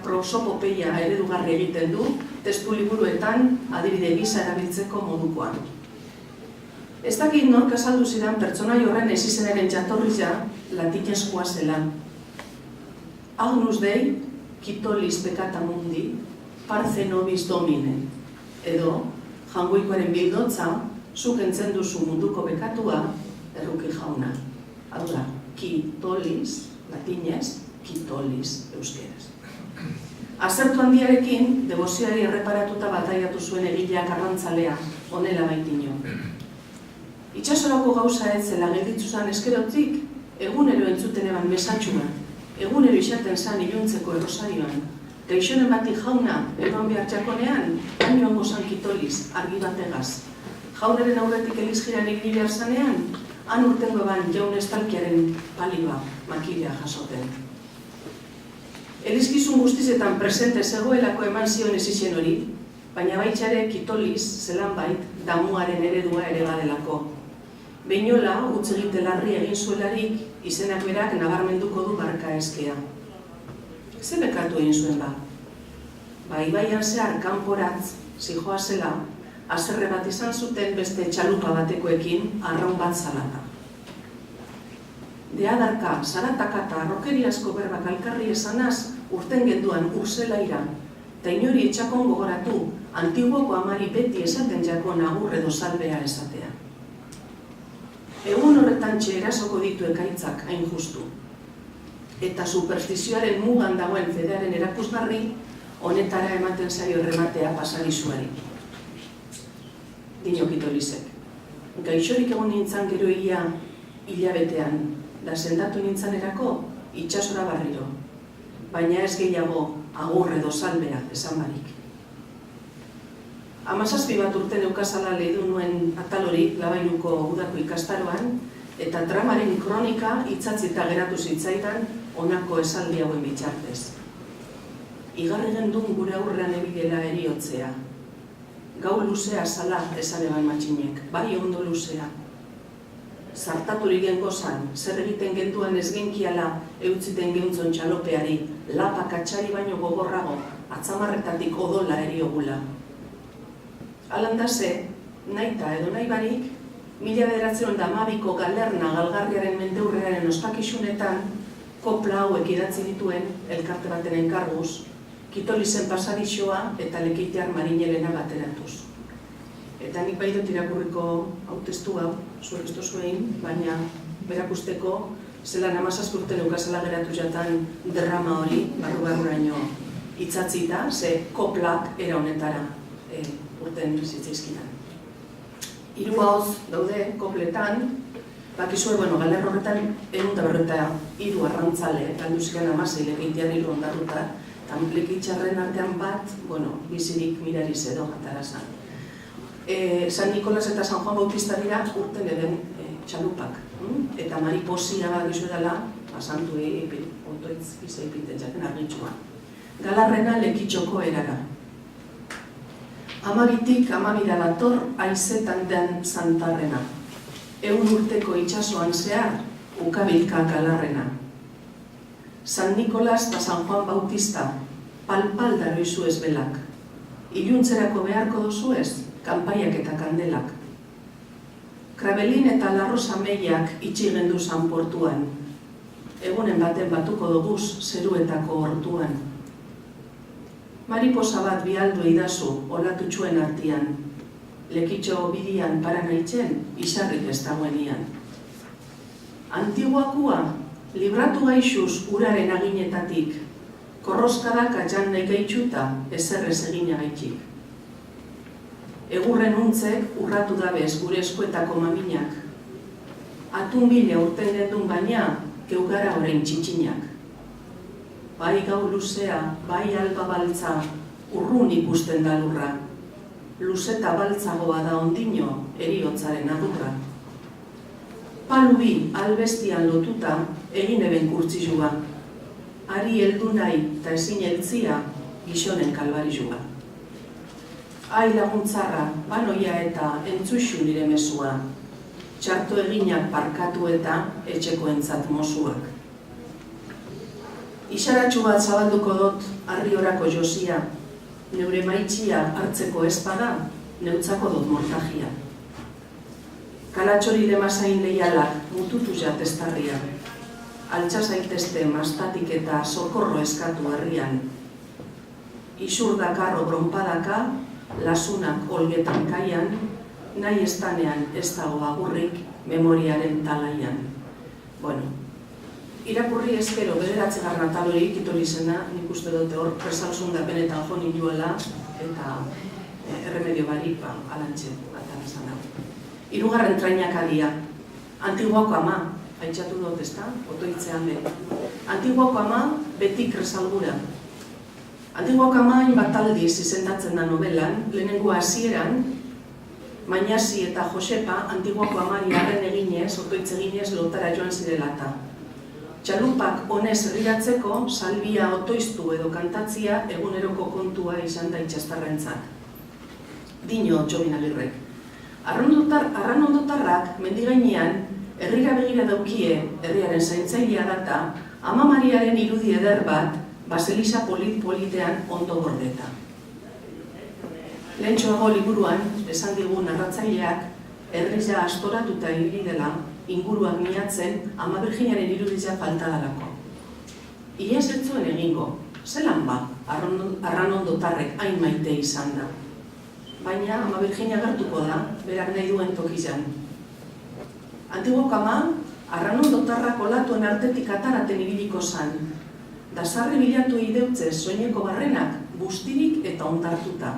prosopopeia eredugarri egiten du, testu liburuetan adibide gisa erabiltzeko modukoan. Ez dakit nork azaldu zidan pertsonai horren ez izenaren jatorriza latinezkoa zela. Agnus Dei, Kitolis peccata mundi, parce nobis domine. Edo, jangoikoaren bildotza, zuk entzen duzu munduko bekatua, erruki jauna. Hau da, Kitolis, latinez, Kitolis euskeraz. Azertu handiarekin, debozioari erreparatuta bataiatu zuen egileak arrantzalea, honela baitino. Itxasorako gauza ez zela gelditzu zan eskerotzik, egunero entzuten eban mesatxua, egunero izaten zan iluntzeko errosarioan. Gaixonen bati jauna, eban behar txakonean, hainoango zan Kitolis, argi bategaz. Jaunaren aurretik elizgiran egin behar zanean, han urtengo eban jaun estalkiaren paliba, makilea jasoten. Elizkizun guztizetan presente zegoelako eman zion ezizien hori, baina baitxare Kitolis, zelan bait, damuaren eredua ere badelako. Beinola, utz egite larri egin zuelarik, izenak berak nabarmenduko du barka eskea. Ze bekatu egin zuen ba? Ibaian zehar kanporatz, zijoa zela, azerre bat izan zuten beste txalupa batekoekin arraun bat zalata. Deadarka, zarataka eta arrokeriazko berbak alkarri esanaz, urten genduan urzelaira, eta inori etxakon gogoratu, antiguoko amari beti esaten jakon agur edo salbea esatea. Egun horretan erasoko ditu ekaitzak hain justu. Eta superstizioaren mugan dagoen fedearen erakusgarri, honetara ematen zaio errematea pasadizuari. Dino Kitolisek. Gaixorik egon nintzan gero hilabetean, da sendatu nintzanerako itxasora barriro. Baina ez gehiago agur edo salbea esan barik. 17 bat urte neukazala lehidu nuen atal hori Labainuko udako ikastaroan, eta dramaren kronika itzatzita geratu zitzaidan honako esaldi hauen bitxartez. igarri gendun gure aurrean ebilela eriotzea. Gau luzea zala esan eban matxinek, bai ondo luzea. Zartaturik gengozan, zer egiten genduan ez genkiala eutziten geuntzon txalopeari, lapak atxari baino gogorrago, atzamarretatik odola eriogula. Alandase, naita edo nahi barik, 1912ko Galerna galgarriaren mendeurrearen ospakisunetan, kopla hauek idatzi dituen elkarte baten enkarguz, Kitolizen pasadixoa eta Lekeitiar Marinelena bateratuz. Eta nik bai dut irakurriko hautestu hau, zuek ez duzuen, baina berakusteko zelan 17 urte neukazela geratu jatan drama hori, barru-barruraino itzatzita, ze koplak era honetara urten zitzaizkidan. 3 hauz daude kopletan, bakizue, Galer horretan 153 arrantzale, galduzikan 16 Lekeitiar 3 ondarruta, eta Lekeitxarren artean bat, bizirik mirariz edo jatarazan. San Nikolas eta San Juan Bautista dira urten eden txalupak. Eta mariposia bat gizu edala, santu otoitz izaipiten jaten argitxua. Galarrena Lekitxoko erara. 12tik 12 dator aizetan den Santarrena. 100 urteko itxasoan zehar, ukabilka Galarrena. San Nikolas eta San Juan Bautista, palpal daroizu ez belak. Iluntzerako beharko dozuez, kanpaiak eta kandelak. Krabelin eta Larrosa meiak itxigendu San Portuan. Egunen baten batuko doguz zeruetako hortuan. Mariposa bat bialdu eidazu olatutxuen artian. Lekitxo bidian paranaitzen, isarrik ez dagoenian. Antiguakua, libratu gaixuz uraren aginetatik, korroskadak atxan nahi gaitxuta ezerrez egina gaitxik. Egurren untzek urratu dabez gure eskuetako maminak. Atun bila urten gendun baina, geugara orain txitxinak. Bai gau luzea, bai alba baltza, urrun ikusten da lurra. Luzeta baltzagoa da ondino, eriotzaren adurra. Palubi albestian lotuta, egin eben kurtzizua. Ari heldu nahi eta ezin heltzia, gizonen kalbarizua. Ai laguntzarra, banoia eta entzuxu nire mesua. Txarto eginak parkatu eta etxekoentzat mozuak. Isaratxu bat zabalduko dut harri orako josia. Neure maitxia hartzeko espada, neutzako dut mortajia. Kalatxori demasain lehialak mututu jatestarria. Altsa zaitezte mastatik eta sokorro eskatu herrian. Isur dakarro bronpadaka, lasunak olgetan kaian, nahi estanean ez dago agurrik memoriaren talaian. Irakurri ezkero bederatzigarren atal hori Kitolizena, nik uste dute hor presalzun da benetan jo ninduela eta erremedio barik alantxe atal esan dago. 3. trainakaria, Antiguako ama, haitxatu dut ezta, otoitzean be. Antiguako ama betik resalgura. Antiguako ama hainbat aldiz izendatzen da novelan, lehenengo hasieran, Mainasi eta Josepa Antiguako amari arren eginez, otoitz eginez lotara joan zirelata. Txalupak honez herriratzeko, salbia otoiztu edo kantatzia eguneroko kontua izan da itxastarrentzat. Dino Txomin Agirrek. Arranondotarrak mendigainean herrira begira daukie herriaren zaintzailea data, Ama Mariaren irudi eder bat baseliza politean ondo gordeta. Lehentxoago liburuan, esan digu narratzaileak, herriza astoratuta ibili dela, inguruak miatzen Ama Birjinaren irudia falta dalako. Iaz ez zuen egingo, zelan ba, Arranondotarrek hain maite izan da. Baina Ama Birjina gertuko da, berak nahi duen tokizan. Antiguoko ama, Arranondotarrak olatuen artetik ataraten ibiliko zan, da sarri bilatu ideutzez soineko barrenak bustirik eta ondartuta.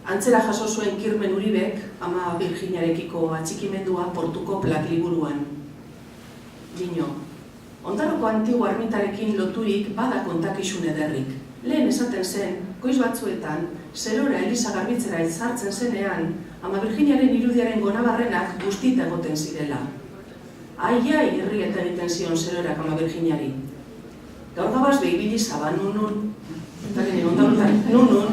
Antzera jaso zuen Kirmen Uribek, Ama Birjinarekiko atxikimendua Portuko plak liburuan. Dino, ondarroko antigo ermitarekin loturik bada kontakizun ederrik. Lehen esaten zen, goiz batzuetan, zerora Elisa garbitzera izartzen zenean, Ama Birjinaren irudiaren gonabarrenak guztita egoten zirela. Ai, herri eta egiten zion zerorak Ama Birjinari. Gaur gabaz behibili zaba, nun. Eta gine, ondarutan, nun.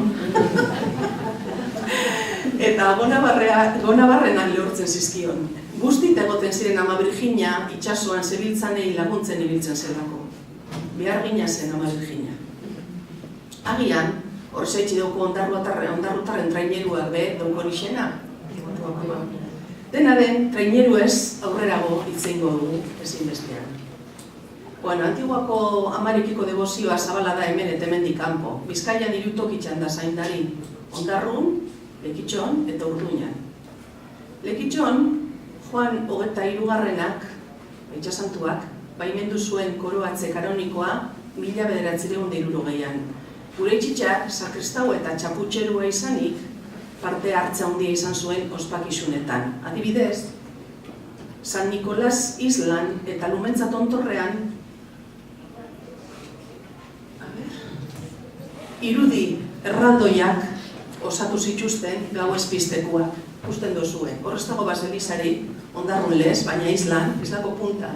Eta gonabarrenan lehortzen zizkion. Guztit egoten ziren Ama Virginia itxasoan zebiltzanei laguntzen ibiltzen zelako. Behar gina zen Ama Virginia. Agian, hor zeitzi dugu ondarrutarren traineruak dauko nixena. Dena den, traineru ez aurrerago itzeingo dugu ezinbestean. Bueno, Antiguako Amarekiko debozioa zabala da hemen eta hemendik kanpo. Bizkaian 3 tokitxan da zaindari. Ondarrun, Lekitxon eta Urduñan. Lekitxon, Juan 23. Itxasantuak, baimendu zuen koroatze kanonikoa 1960an. Gure itxitxak, sakristau eta txaputxerua izanik, parte hartza handia izan zuen ospakizunetan. Adibidez, San Nikolas Islan eta Lumentza tontorrean irudi erraldoiak osatu zituzten gau espiztekuak, ikusten dozue. Horrez dago baselizari, Ondarrun lez, baina Islan, ez dago punta,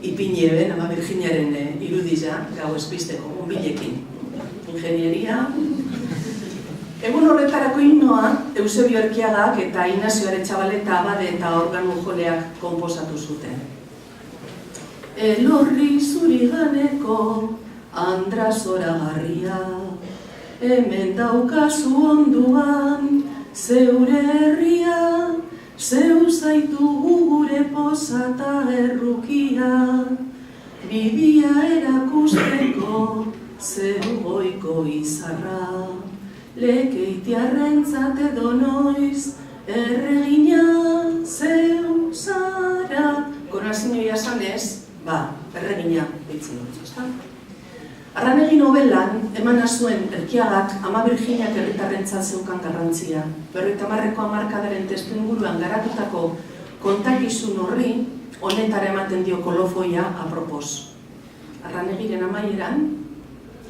ipineben, Ama Virginiaren irudia gau espizteko, unbilekin. Ingenieria. Egun horretarako himnoa, Eusebio Erkiagak eta Inazio Aretxabaleta abade eta organu joleak konposatu zuten. Elorri zuriganeko Andra zoragarria, hemen daukazu onduan zeure herria, zeu zaitu gure posata errukia, bidia erakusteko zeu goiko izarra. Lekeitiarrentzat edo noiz, erregina zeu zara. Korazio jasanez, erregina ditzen dut, ezta? Arranegi novelan, emana zuen Erkiagak Ama Virginiak herritarrentzat zeukan garrantzia. 50ko hamarkadaren testuinguruan garatutako kontakizun horri, honetara ematen dio kolofoia apropos. Arranegiren amaieran,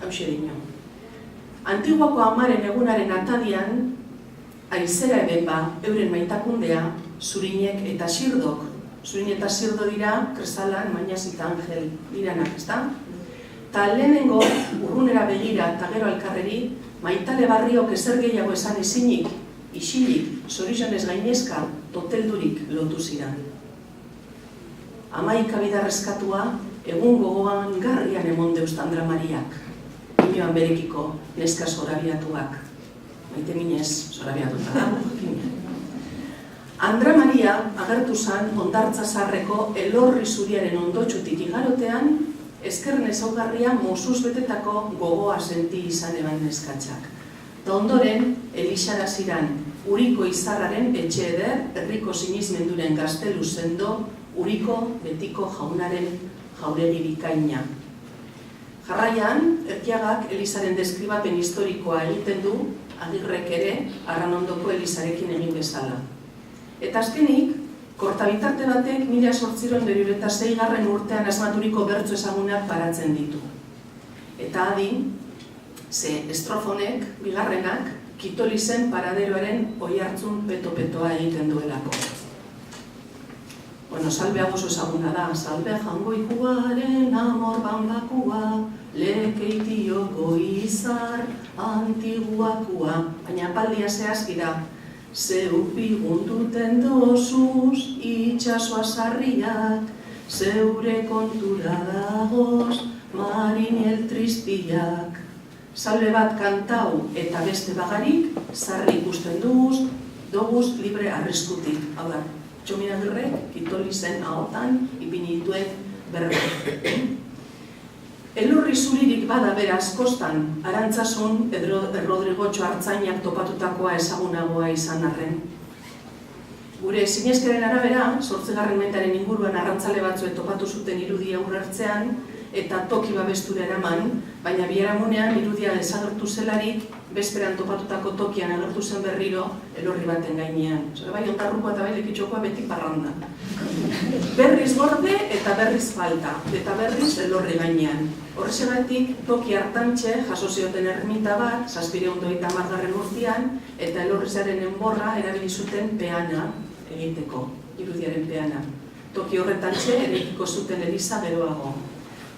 hauxe dino. Antiguako amaren egunaren atadian, aizera eben euren maitakundea, Zurinek eta Sirdok. Zurin eta Sirdo dira, Kresalan, Mainaz eta Angel diranak, ezta? Ta lehenengo, urrunera begira eta gero alkarreri, Maitale Barriok ezer gehiago esan ezinik, isilik, zorizonez gainezka, toteldurik lotu ziran. Amaika bidarrezkatua, egun gogoan garrian emon deust Andra Mariak. Inoan berekiko neska zorabiatuak. Maite minez zorabiatuta da. Andra Maria agertu zan Hondartza Zaharreko Elorri zuriaren ondotxutik igarotean, ezkerren ezaugarria mozuz betetako gogoa senti izan eban neskatxak. Ta ondoren, Elixara ziran Uriko izarraren etxe eder, herriko sinizmenduren gaztelu sendo, Uriko betiko jaunaren jauregi bikaina. Jarraian, Erkiagak Elizaren deskribapen historikoa egiten du, Agirrek ere, Arranondoko Elizarekin egin bezala. Eta azkenik, kortabitarte batek 1896 urtean asmaturiko bertso ezagunak paratzen ditu. Eta adin, ze estrofonek, bigarrenak, Kitolizen paraderoaren oihartzun peto-petoa egiten duelako. Bueno, salbe oso ezaguna da, salbe jangoikuaren amor banbakua, lekeitioko izar antiguakua, baina apaldia zehazkira, zeupi gunduten dozuz itxasoa sarriak, zeure kontura dagoz marinel tristiak. Salbe bat kantau eta beste bagarik, sarri ikusten doguz libre arriskutik. Hau da, Txomin Agirrek, Kitolizen ahotan, ipini dituen berbe. Elorri zuririk bada beraz kostan, Arantzasun Rodrigo Txoartzainak topatutakoa ezagunagoa izan arren. Gure zinezkeren arabera, 8. mendaren inguruan arrantzale batzuek topatu zuten irudia urrartzean, eta toki babestura eraman, baina biharamunean irudia desagertu zelarik, bezperan topatutako tokian agertu zen berriro elorri baten gainean. Zora bai, Ondarrukoa eta bai Lekitxokoa beti parranda. Berriz gorde eta berriz falta, eta berriz elorri gainean. Horrexegatik, toki hartantxe jaso zioten ermita bat, 750 urtean, eta elorrizaren enborra erabili zuten peana egiteko, irudiaren peana. Toki horretantxe eraikiko zuten eliza geroago.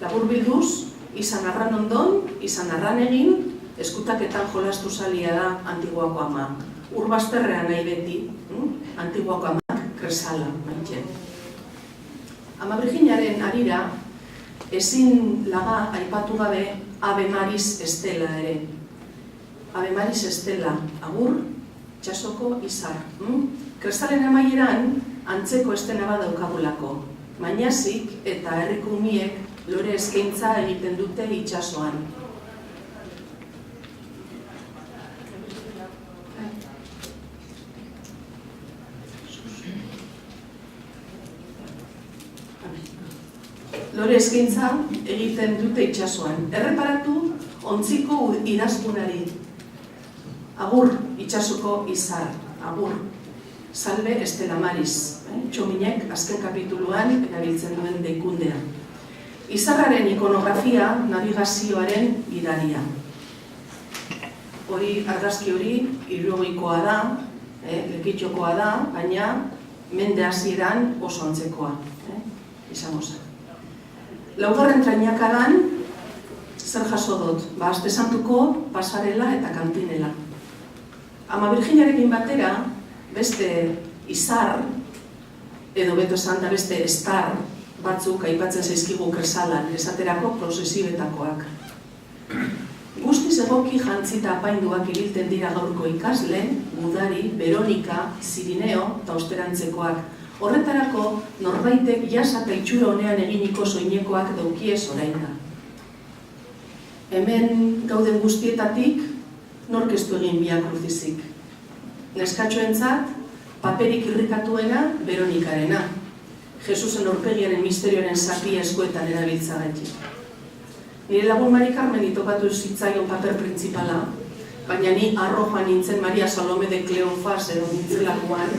Laburbilduz, izan arran ondon, izan arran egin, eskutaketan jolastu zalia da Antiguako ama. Urbazterrean nahi beti, Antiguako amak kresala maite. Ama Virginaren harira, ezin laga aipatu gabe Ave Maris Estela ere. Ave Maris Estela, agur, txasoko izar. Kresalen amaieran, antzeko estena bat daukagulako. Mainazik eta herriko umiek lore eskaintza egiten dute itsasoan. Lore eskaintza egiten dute itsasoan. Erreparatu ontziko idazkunari. Agur, itsasoko izar. Agur. Salve Estela Maris. Txominek azken kapituluan erabiltzen duen deikundea. Izarraren ikonografia navigazioaren gidaria. Argazki hori hirurogeikoa da, lekitxokoa da, baina mende hasieran oso antzekoa. Izango zen. Laugarren trainakadan, zer jaso dut? Aste Santuko pasarela eta kantinela. Ama Virginarekin batera, beste izar, edo beto esan da beste estar batzuk aipatzen zaizkigu kresalan, esaterako prozesiobetakoak. Guztiz egoki jantzita apainduak ibilten dira gaurko ikasle, Gudari, Veronika, Zirineo eta osterantzekoak. Horretarako, norbaitek jasa eta itxura honean eginiko soinekoak daukiez orainda. Hemen gauden guztietatik, nork ez du egin Via Crucizik. Neskatxoentzat, paperik irrikatuena Veronikarena. Jesusen aurpegiaren misterioaren zapia eskuetan erabiltzagatik. Nire lagun Mari Carmeni topatu zitzaion paper printzipala, baina ni arrojoan nintzen Maria Salome de Cleofas edo nintzelakoan,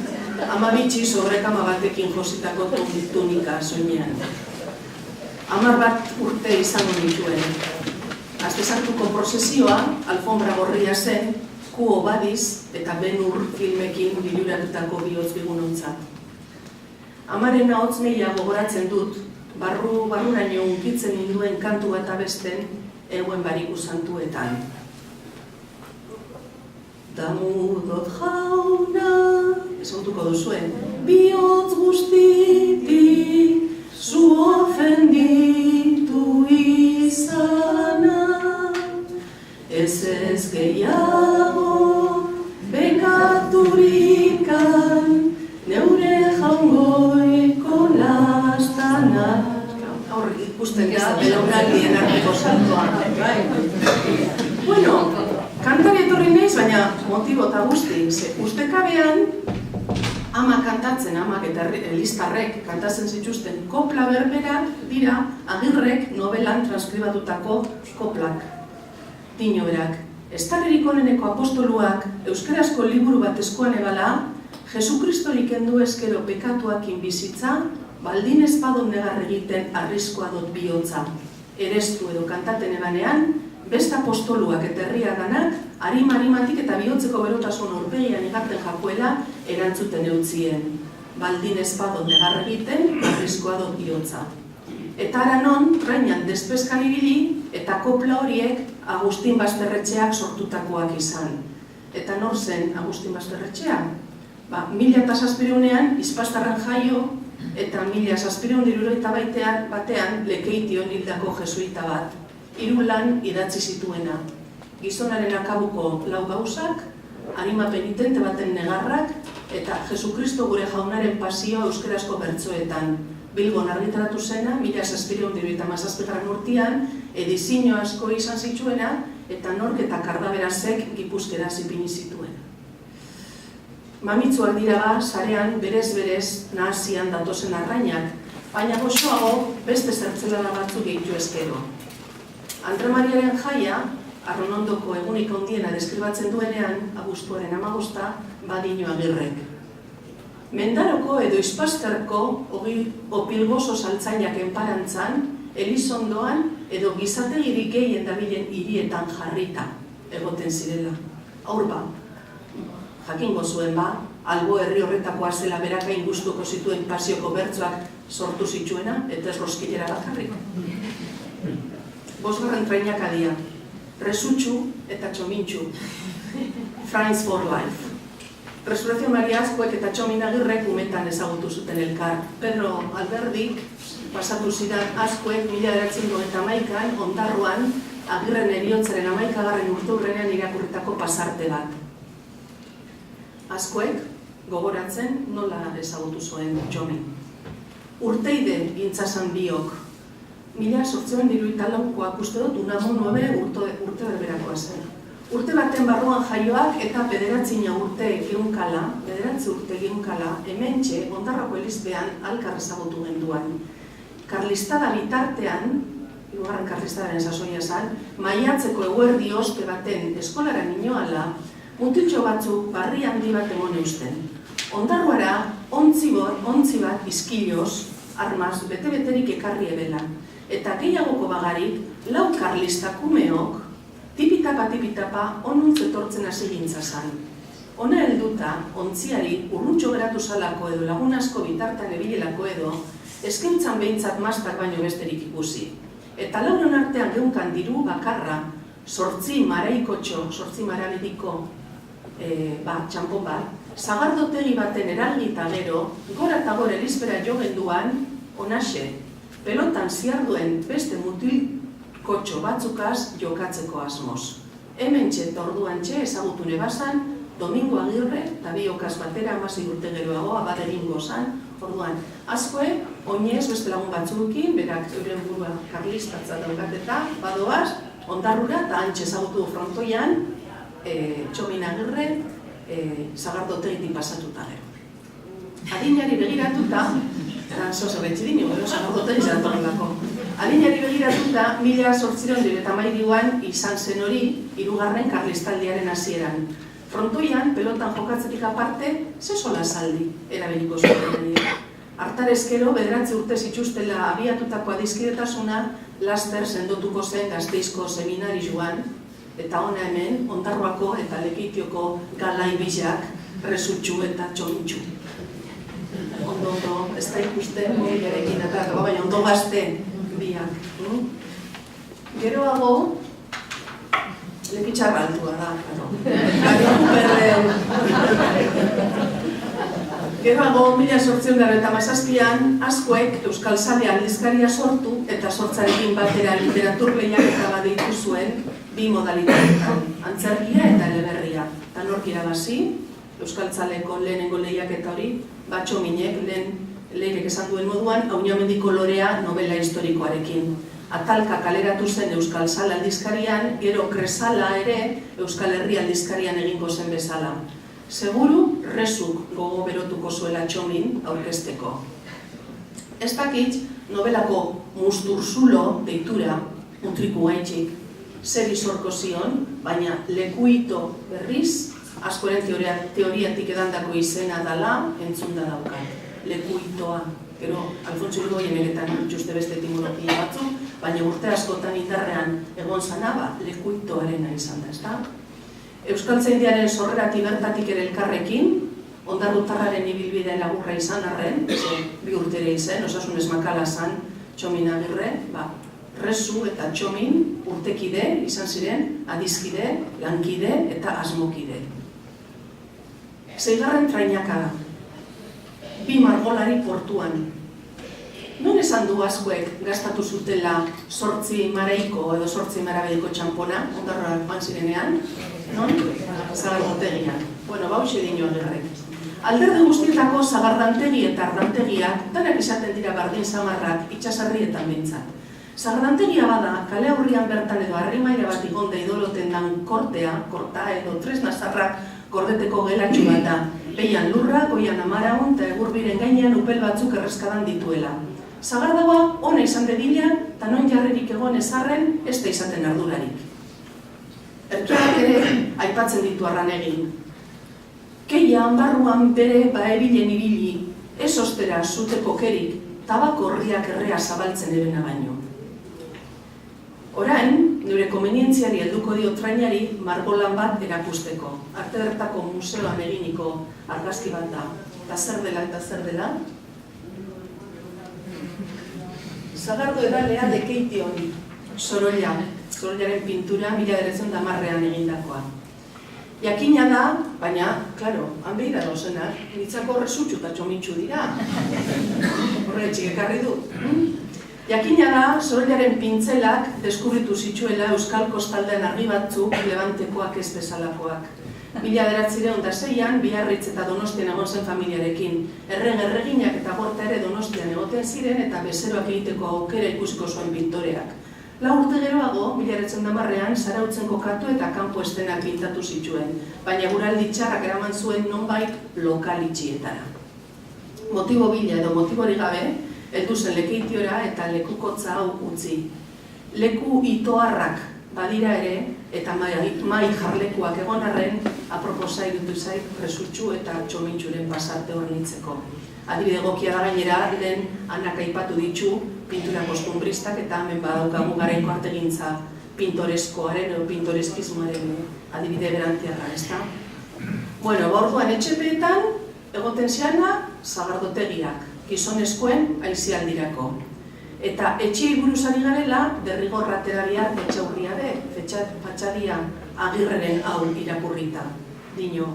ama bitxi sobrekama batekin jositako tunika soinean. 10 bat urte izango nituen. Aste Santuko prozesioa, alfombra gorria zen, Quo Vadis eta Ben-Hur filmekin biluratutako bihotz bigunontzat. Amaren ahots nahia gogoratzen dut, barruraino unkitzen ninduen kantu bat abesten eguen bariku santuetan. Damudot jauna, esantuko duzuen, bihotz guztitik zu ofenditu izana, ez gehiago bekaturikan neure jaungoiko lastana. Hor ikusten da, belaunaldien arteko saltoa. Bueno, kantari etorri naiz, baina motibo eta guzti. Ustekabean, ama kantatzen, amak eta listarrek kantatzen zituzten kopla berberak dira Agirrek novelan transkribatutako koplak. Dino berak, Estarrerik oneneko apostoluak euskarazko liburu bat eskuan ebala, Jesukristorik kendu eskero pekatuakin bizitza, baldin espadon negar egiten arriskoa dut bihotza. Erestu edo kantaten ebanean, beste apostoluak eta herriaganak, harim-harimatik eta bihotzeko berotasun aurpegian igarten jakoela erantzuten eutzien. Baldin espadon negar egiten, arriskoa dut bihotza. Eta ara non, trainan despeskan ibili, eta kopla horiek Agustin Basterretxeak sortutakoak izan. Eta nor zen Agustin Basterretxea? 1700ean Izpastarran jaio, eta 1770 batean Lekeition hildako jesuita bat. 3 lan idatzi zituena. Gizonaren akabuko 4 gauzak, harima penitente baten negarrak, eta Jesukristo gure jaunaren pasioa euskarazko bertsoetan. Bilbon argitaratu zena, 1777 urtean, edizio asko izan zituena, eta nork eta kardaberazek Gipuzkera zipini zituen. Mamitzuak dira ba, sarean berez-berez nahasian datozen arrainak, baina gozoago beste zertzelada batzuk gehitu ezkero. Andre Mariaren jaia, Arronondoko egunik handiena deskribatzen duenean, abuztuaren 15, Badino Agirrek. Mendaroko edo Izpasterko opilgoso saltzainak enparantzan, Elizondoan edo gizategirik gehien dabilen hirietan jarrita egoten zirela. Aurba, jakingo zuen ba, albo herri horretakoa zela berakain gustuko zituen pasioko bertsoak sortu zituena, eta ez roskilera bakarrik. bosgarren trainakadia. Resutxu eta txomintxu. Friends for life. Resurrección Maria Azkuek eta Txomin Agirrek umetan ezagutu zuten elkar. Pedro Alberdik pasatu zidan Azkuek 1991an Ondarruan Agirren heriotzaren 11. urteurrenean irakurritako pasarte bat. Azkuek gogoratzen nola ezagutu zuen Txomin. Urteide gintzazan biok. 1894koak uste dut Unamon 9 urte berberakoa zen. Urte baten barruan jaioak eta 9 urte geunkala, hementxe Ondarrako Elizbean alkar ezagutu genduan. Karlistada bitartean, hirugarren karlistadaren sasoia zen, maiatzeko eguerdi ospe baten eskolara ninoala, mutiltxo batzuk barri handi bat emon eusten. Ondarruara ontzi bat izkiloz, armaz, bete-beterik ekarri ebela. Eta gehiagoko bagarik, 4 karlistakumeok, tipitapa onuntz etortzen hasi gintzazan. Hona helduta, ontziari urruntxo geratu salako edo lagun asko bitartan ebilelako edo, eskaintzan behintzat mastak baino besterik ikusi. Eta lauron artean geunkan diru bakarra, 8 maraikotxo, 8 marabediko txampon bat, sagardotegi baten eralgita gero, gora eta gora Elizbera jo genduan, onaxe, pelotan ziarduen beste mutilkotxo batzukaz jokatzeko asmoz. Hementxe eta orduantxe ezagutu nebazan, Domingo Agirre eta biokaz batera 16 urte geroago abadegingo zan, orduan. Azkoe, oinez beste lagun batzuekin, berak euren burua karlistatza daukateta, badoaz, Ondarrura eta antxe ezagutu frontoian, Txomin Agirre, sagardotegitik pasatuta gero. Adinari begiratuta, Adinari begiratuta, 1893an izan zen hori, 3. karlistaldiaren hasieran. Frontoian, pelotan jokatzetik aparte, ze sola saldi erabiliko zuten. Hartarezkero, 9 urte zituztela abiatutako adiskidetasuna, laster sendotuko zen Gasteizko seminari joan, eta hona hemen, Ondarroako eta Lekitioko galai bilak, Resutxu eta Txomintxu. Ondo, ez da ikusten, mobilerekin eta baina ondo gazte biak. Geroago, lekitxarra altua da, Geroago, 1817an, Azkuek Euskal Zale aldizkaria sortu eta sortzarekin batera literatur lehiaketa bat deitu zuen 2 modalitatetan, antzerkia eta eleberria. Eta nork irabazi, Euskal Zaleko lehenengo lehiaketa hori, Txominek leirek esan duen moduan, Aunamendiko Lorea novela historikoarekin. Atalka kaleratu zen Euskal Zale aldizkarian, gero Kresala ere Euskal Herri aldizkarian egingo zen bezala. Seguru, Resuk gogo berotuko zuela Txomin aurkezteko. Ez dakit, novelako Musturzulo deitura, mutriku gaitxik, zer izorko zion, baina lekuito berriz, askoren teoriatik edandako izena dala, entzunda daukat. Lekuitoa. Gero, Alfonso Irigoyen egetan juste beste etimologia batzu, baina urte askotan indarrean egon zana, lekuitoarena izan da, ezta? Euskaltzaindiaren sorreratik bertatik ere elkarrekin, Ondarrutarraren ibilbide laburra izan arren, 2 urtere izen, osasunez makala zan Txomin Agirre, Resu eta Txomin urtekide izan ziren, adizkide, lankide eta asmokide. 6. trainakada. 2 margolari portuan. Non esan du Azkuek gastatu zutela 8 maraiko edo 8 marabediko txampona, Ondarroa joan zirenean? Non? Zagardotegian. Bueno, hauxe dino Agirrek. Alderde guztietako zagardantegi eta ardantegiak, danak izaten dira bardin samarrak itxasarrietan bintzat. Zagardantegia bada, kale aurrian bertan edo harrimaila bat igonda idoloten dan korta edo tresna zarrak gordeteko gelatxu bat da. Behian lurra, goian amaraun eta egurbiren gainean upel batzuk erreskadan dituela. Zagardagoa ona izan dedila eta non jarrerik egon ezarren ez da izaten ardurarik. Erkiak ere aipatzen ditu arran egin. Keia barruan bere baebilen ibili, ez ostera zuteko kerik, tabako horriak errea zabaltzen ebena baino. Orain, nire komenientziari helduko dio trainari margolan bat erakusteko. Arte Ederretako museoan eginiko argazki bat da. Eta zer dela? Zagardo edalea Lekeition. Sorollaren pintura 1910ean egindakoa. Jakina da, baina, klaro, han behira dozenak, nitzako horrezutxu eta txomintxu dira. Horre txikekarri du. Jakina da, Sorollaren pintzelak deskubritu zituela Euskal Kostaldean argi batzuk Levantekoak ez bezalakoak. 1906an Biarritz eta Donostian egon zen familiarekin. Erreginak eta Gorta ere Donostian egoten ziren eta bezeroak egiteko aukera ikusiko zuen pintoreak. 4 urte geroago, 1910ean Zarautzen kokatu eta kanpo estenak pintatu zituen, baina guraldi txarrak eraman zuen nonbait lokal itxietara. Motibo bila edo motiborik gabe, heldu zen Lekeitiora eta lekukotza hau utzi. Leku itoarrak badira ere, eta mai jarlekuak egon arren, aproposa irutu zait presutxu eta txomintxuren pasarte hornitzeko. Adibide egokia da gainera, den Anak aipatu ditu pintura kostumbristak eta hemen badaukagu garaiko artegintza pintoreskoaren edo pintoreskismoaren adibide berantiarra, ezta? Bueno, orduan etxepeetan egoten ziana sagardotegiak, gizonezkoen aisialdirako. Eta etxeei buruz ari garela, derrigor ateraria etxaurria be, fatxadia Agirreren hau irakurrita. Dino,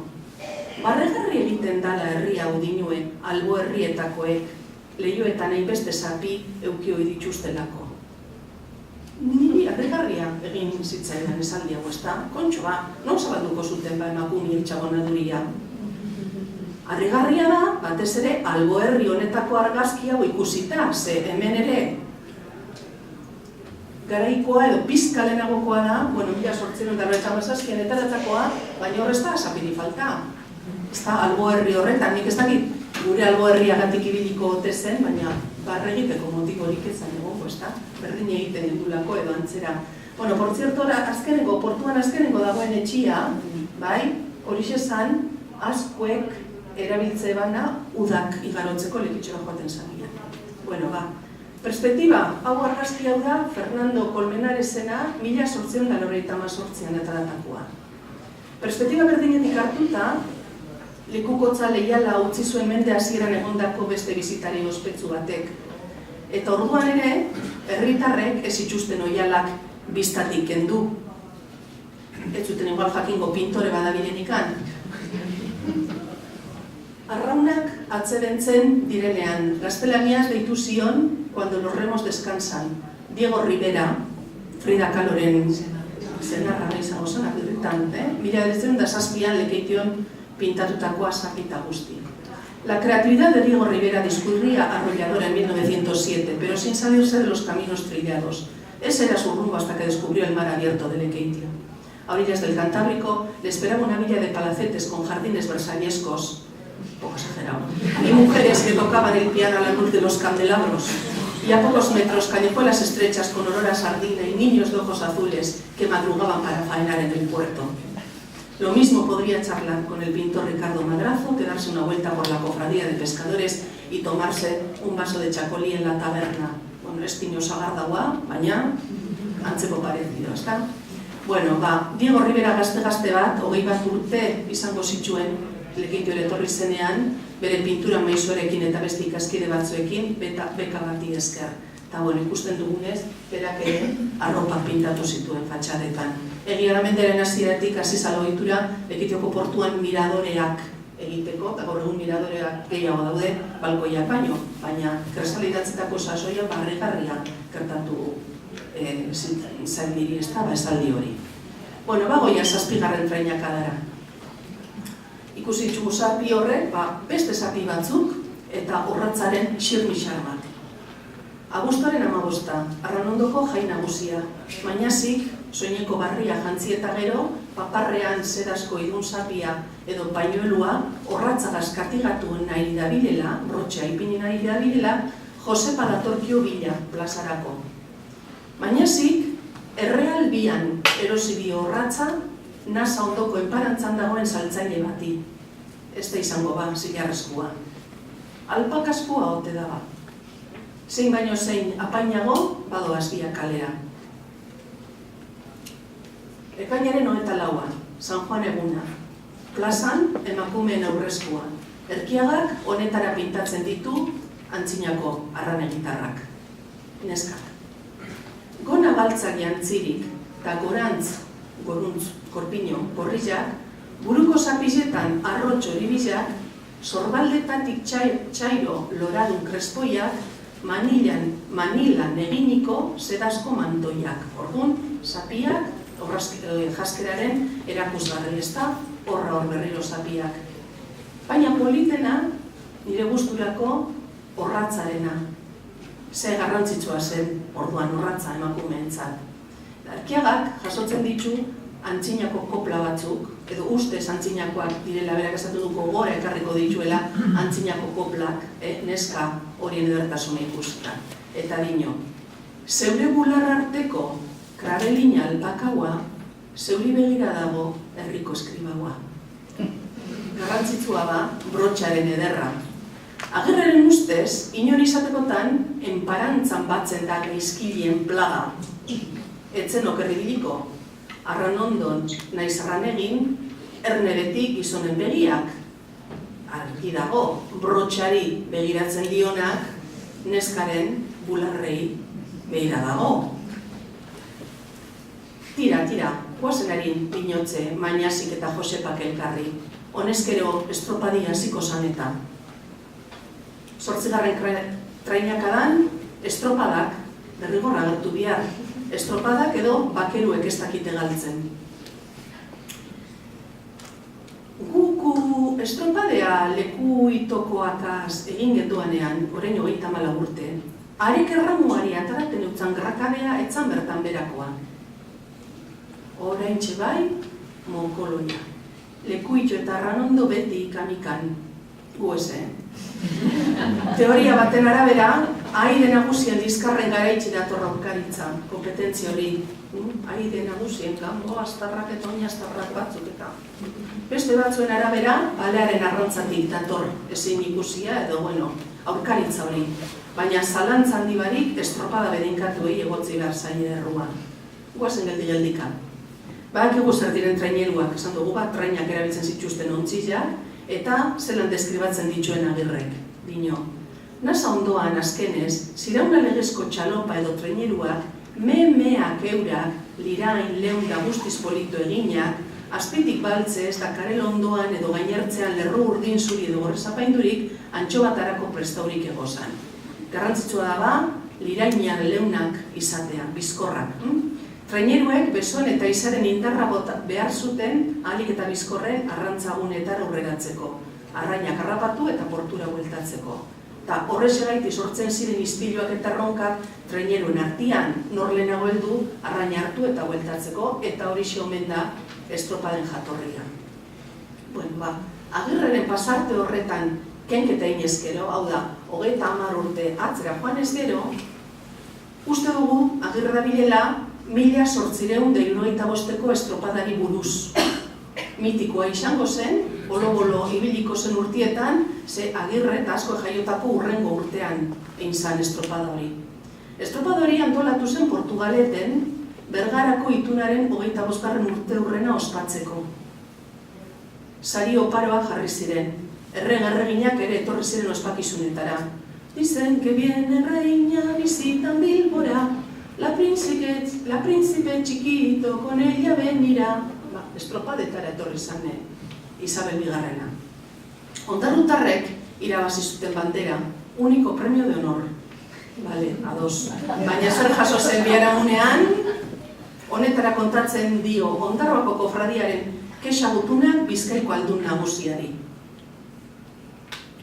barregarri egiten dala herri hau dinue, albo herrietakoek, lehioetan hainbeste zapi eukio dituztelako. Niri harrigarria egin zitzaidan esaldi hau, ezta? Kontxo ba, non zabalduko zuten ba emakumi etxagonaduria? Harrigarria da, batez ere, albo herri honetako argazki hau ikusita, ze hemen ere garaikoa edo pizka lehenagokoa da, bueno, 1897an etaratakoa, baina horrez da, zapiri falta. Ez da, albo herri horretan, nik ez dakit gure albo herriagatik ibiliko ote zen, baina barregiteko motiborik ezan egongo, ez da? Berdin egiten indulako edo antzera. Bueno, por cierto, portuan azkenengo dagoen etxia, bai, horixe zan, askoek erabiltze bana udak igarotzeko lekitxora joaten zabila. Bueno, ba, perspektiba, hau argazki hau da Fernando Colmenaresena 1898an etaratakoa. Perspektiba berdinetik hartuta, lekukotza leiala utzi zuen mende hasieran egondako beste bizitari ospetsu batek. Eta orduan ere, herritarrek ez itxusten oialak biztatik kendu. Ez zuten igual jakingo pintore badabilenikan. Arraunak atzedentzen direnean, gaztelaniaz deitu zion Cuando los remos descansan. Diego Rivera, Frida Kahloren zenarra izango zen, apirritan, 1907an Lekeition pintatutakoa zapita guzti. La creatividad de Diego Rivera discurría arrolladora en 1907, pero sin salirse de los caminos trillados. Ese era su rumbo hasta que descubrió el mar abierto de Lekeitio. A orillas del Cantábrico le esperaba una villa de palacetes con jardines versallescos, poco exagerado, y mujeres que tocaban el piano a la luz de los candelabros, y a pocos metros callejuelas estrechas con olor a sardina y niños de ojos azules que madrugaban para faenar en el puerto. Lo mismo podría charlar con el pintor Ricardo Madrazo que darse una vuelta por la cofradía de pescadores y tomarse un vaso de chacolí en la taberna. Bueno, ez dino sagardagoa, baina antzeko parecido, ezta? Bueno, ba, Diego Rivera gazte-gazte bat, 21 urte izango zituen Lekeitiora etorri zenean, bere pintura maizuarekin eta beste ikaskide batzuekin, beka bati esker. Eta, bueno, ikusten dugunez, berak ere arropa pintatu zituen fatxadetan. Egia da menderen hasieratik hasi zalogitura Lekeitioko portuan miradoreak egiteko, eta gaur egun miradoreak gehiago daude balkoiak baino, baina kresalidatzetako sasoia barrigarria gertatu zaildiri, ez da, esaldi hori. Bueno, bagoia 7. trainakadara. Ikusi ditugu zapi horrek, beste zapi batzuk eta orratzaren xirmixar bat. Abuztuaren 15, Arranondoko jai nagusia. Mainazik, soineko barria jantzi eta gero, paparrean zedazko idun zapia edo pañuelua orratzagaz katigatu nahi dabilela, brotxea ipini nahi dabilela, Josepa datorkio bila plazarako. Mainazik, erreal bian erosi dio orratza, nasa ondoko enparantzan dagoen saltzaile bati. Ez da izango ba, zilarrezkoa. Alpakaskua ote daba. Zein baino zein apainago, badoaz biak kalera. Ekainaren 24, San Juan eguna. Plazan, emakumeen aurrezkoa. Erkiagak honetara pintatzen ditu antzinako arrane gitarrak. Neskak. gona baltzak jantzirik, eta goruntz, korpiño, gorrizak, buruko zapizetan arrotxo horibizak, sorbaldetatik txairo loradun krespoiak, manilan eginiko zedazko mantoiak. Orduan, zapiak, jaskeraren erakusgarri ez da, horra hor berriro zapiak. Baina politena, nire gusturako orratzarena. Ze garrantzitsua zen, orduan orratza emakumeentzat. Arkiagak jasotzen ditu antzinako kopla batzuk, edo ustez antzinakoak direla, berak esatu duko gora ekarriko dituela antzinako koplak, neska horien edertasuna ikusita. Eta dino, zeure bular arteko krabelina alpakaua, zeuri begira dago herriko eskribaua. Garrantzitsua ba, brotxaren ederra. Agirreren ustez, inor izatekotan, enparantzan batzen da gaizkilien plaga. Etzen okerribiliko, arranondon naiz arranegin, ernebetik gizonen begiak. Argi dago, brotxari begiratzen dionak, neskaren bularrei begira dago. Tira, guazen harin pinotze, Mañasik eta Josepak elkarri. Honezkero estropadia hasiko zaneta. 8. trainakadan, estropadak, derrigorra gertu bihar, estropadak edo bakeruek ez dakite galtzen. Guku estropadea leku itokoakaz egin genduanean, orain 34 urte, arek erramuari ataraten utzan grakabea etzan bertan berakoa. Orain txebai, monkoloia. Leku ito eta arranondo beti ikamikan. Guese. Teoria baten arabera, aire nagusien dizkarren garaitzi dator aurkaritza, kompetentzi hori. Aire nagusien, gango, astarrak eta oin astarrak batzuk eta. Beste batzuen arabera, balearen arrantzatik dator ezin ikusia edo, aurkaritza hori. Baina zalantzan dibarik, estropada bedinkatuei egotzi behar zaila errua. Guazen geldi-geldika. Badakigu zer diren traineruak, esan dugu bat, trainak erabiltzen zituzten ontzizak, eta zelan deskribatzen dituen Agirrek. Dino, nasa ondoan azkenez, zirauna legezko txalopa edo traineruak, meak eurak, lirain, leun da guztiz polito eginak, azpitik baltzez, dakarel ondoan edo gainertzean lerro urdin zuri edo gorrezapaindurik, antxo batarako prestaurik egozan. Garrantzitsua da ba, lirainean leunak izatea, bizkorrak. Traineruek besoen eta izaren indarra behar zuten ahalik eta bizkorren arrantzagunetara aurreratzeko, arrainak harrapatu eta portura bueltatzeko. Eta horrexegaiti sortzen ziren ispiluak eta ronkak traineruen artean nor lehenago heldu arraina hartu eta bueltatzeko, eta horixe omen da estropaden jatorria. Agirreren pasarte horretan kenketa inezkero, hau da, 30 urte atzera joan ez gero, uste dugu Agirre da bilela 1875ko estropadari buruz. Mitikoa izango zen, bolo-bolo ibiliko zen urtietan, ze Agirre eta asko jaiotako urrengo urtean egin zan estropada hori. Estropada hori antolatu zen Portugaleten, Bergarako itunaren 25. urte urrena ospatzeko. Sari oparoak jarri ziren, erreginak ere etorri ziren ospakizunetara. Dicen que viene reina, visitan Bilbora, la príncipe chiquito con ella venirá. Estropadetara etorri zane, Isabel Bigarrena. Ondarrutarrek irabazi zuten bandera, único premio de honor. Vale, ados. Baina zer jaso zen biharamunean, honetara kontatzen dio Ondarroako kofradiaren kexa gutunak Bizkaiko aldun nagusiari.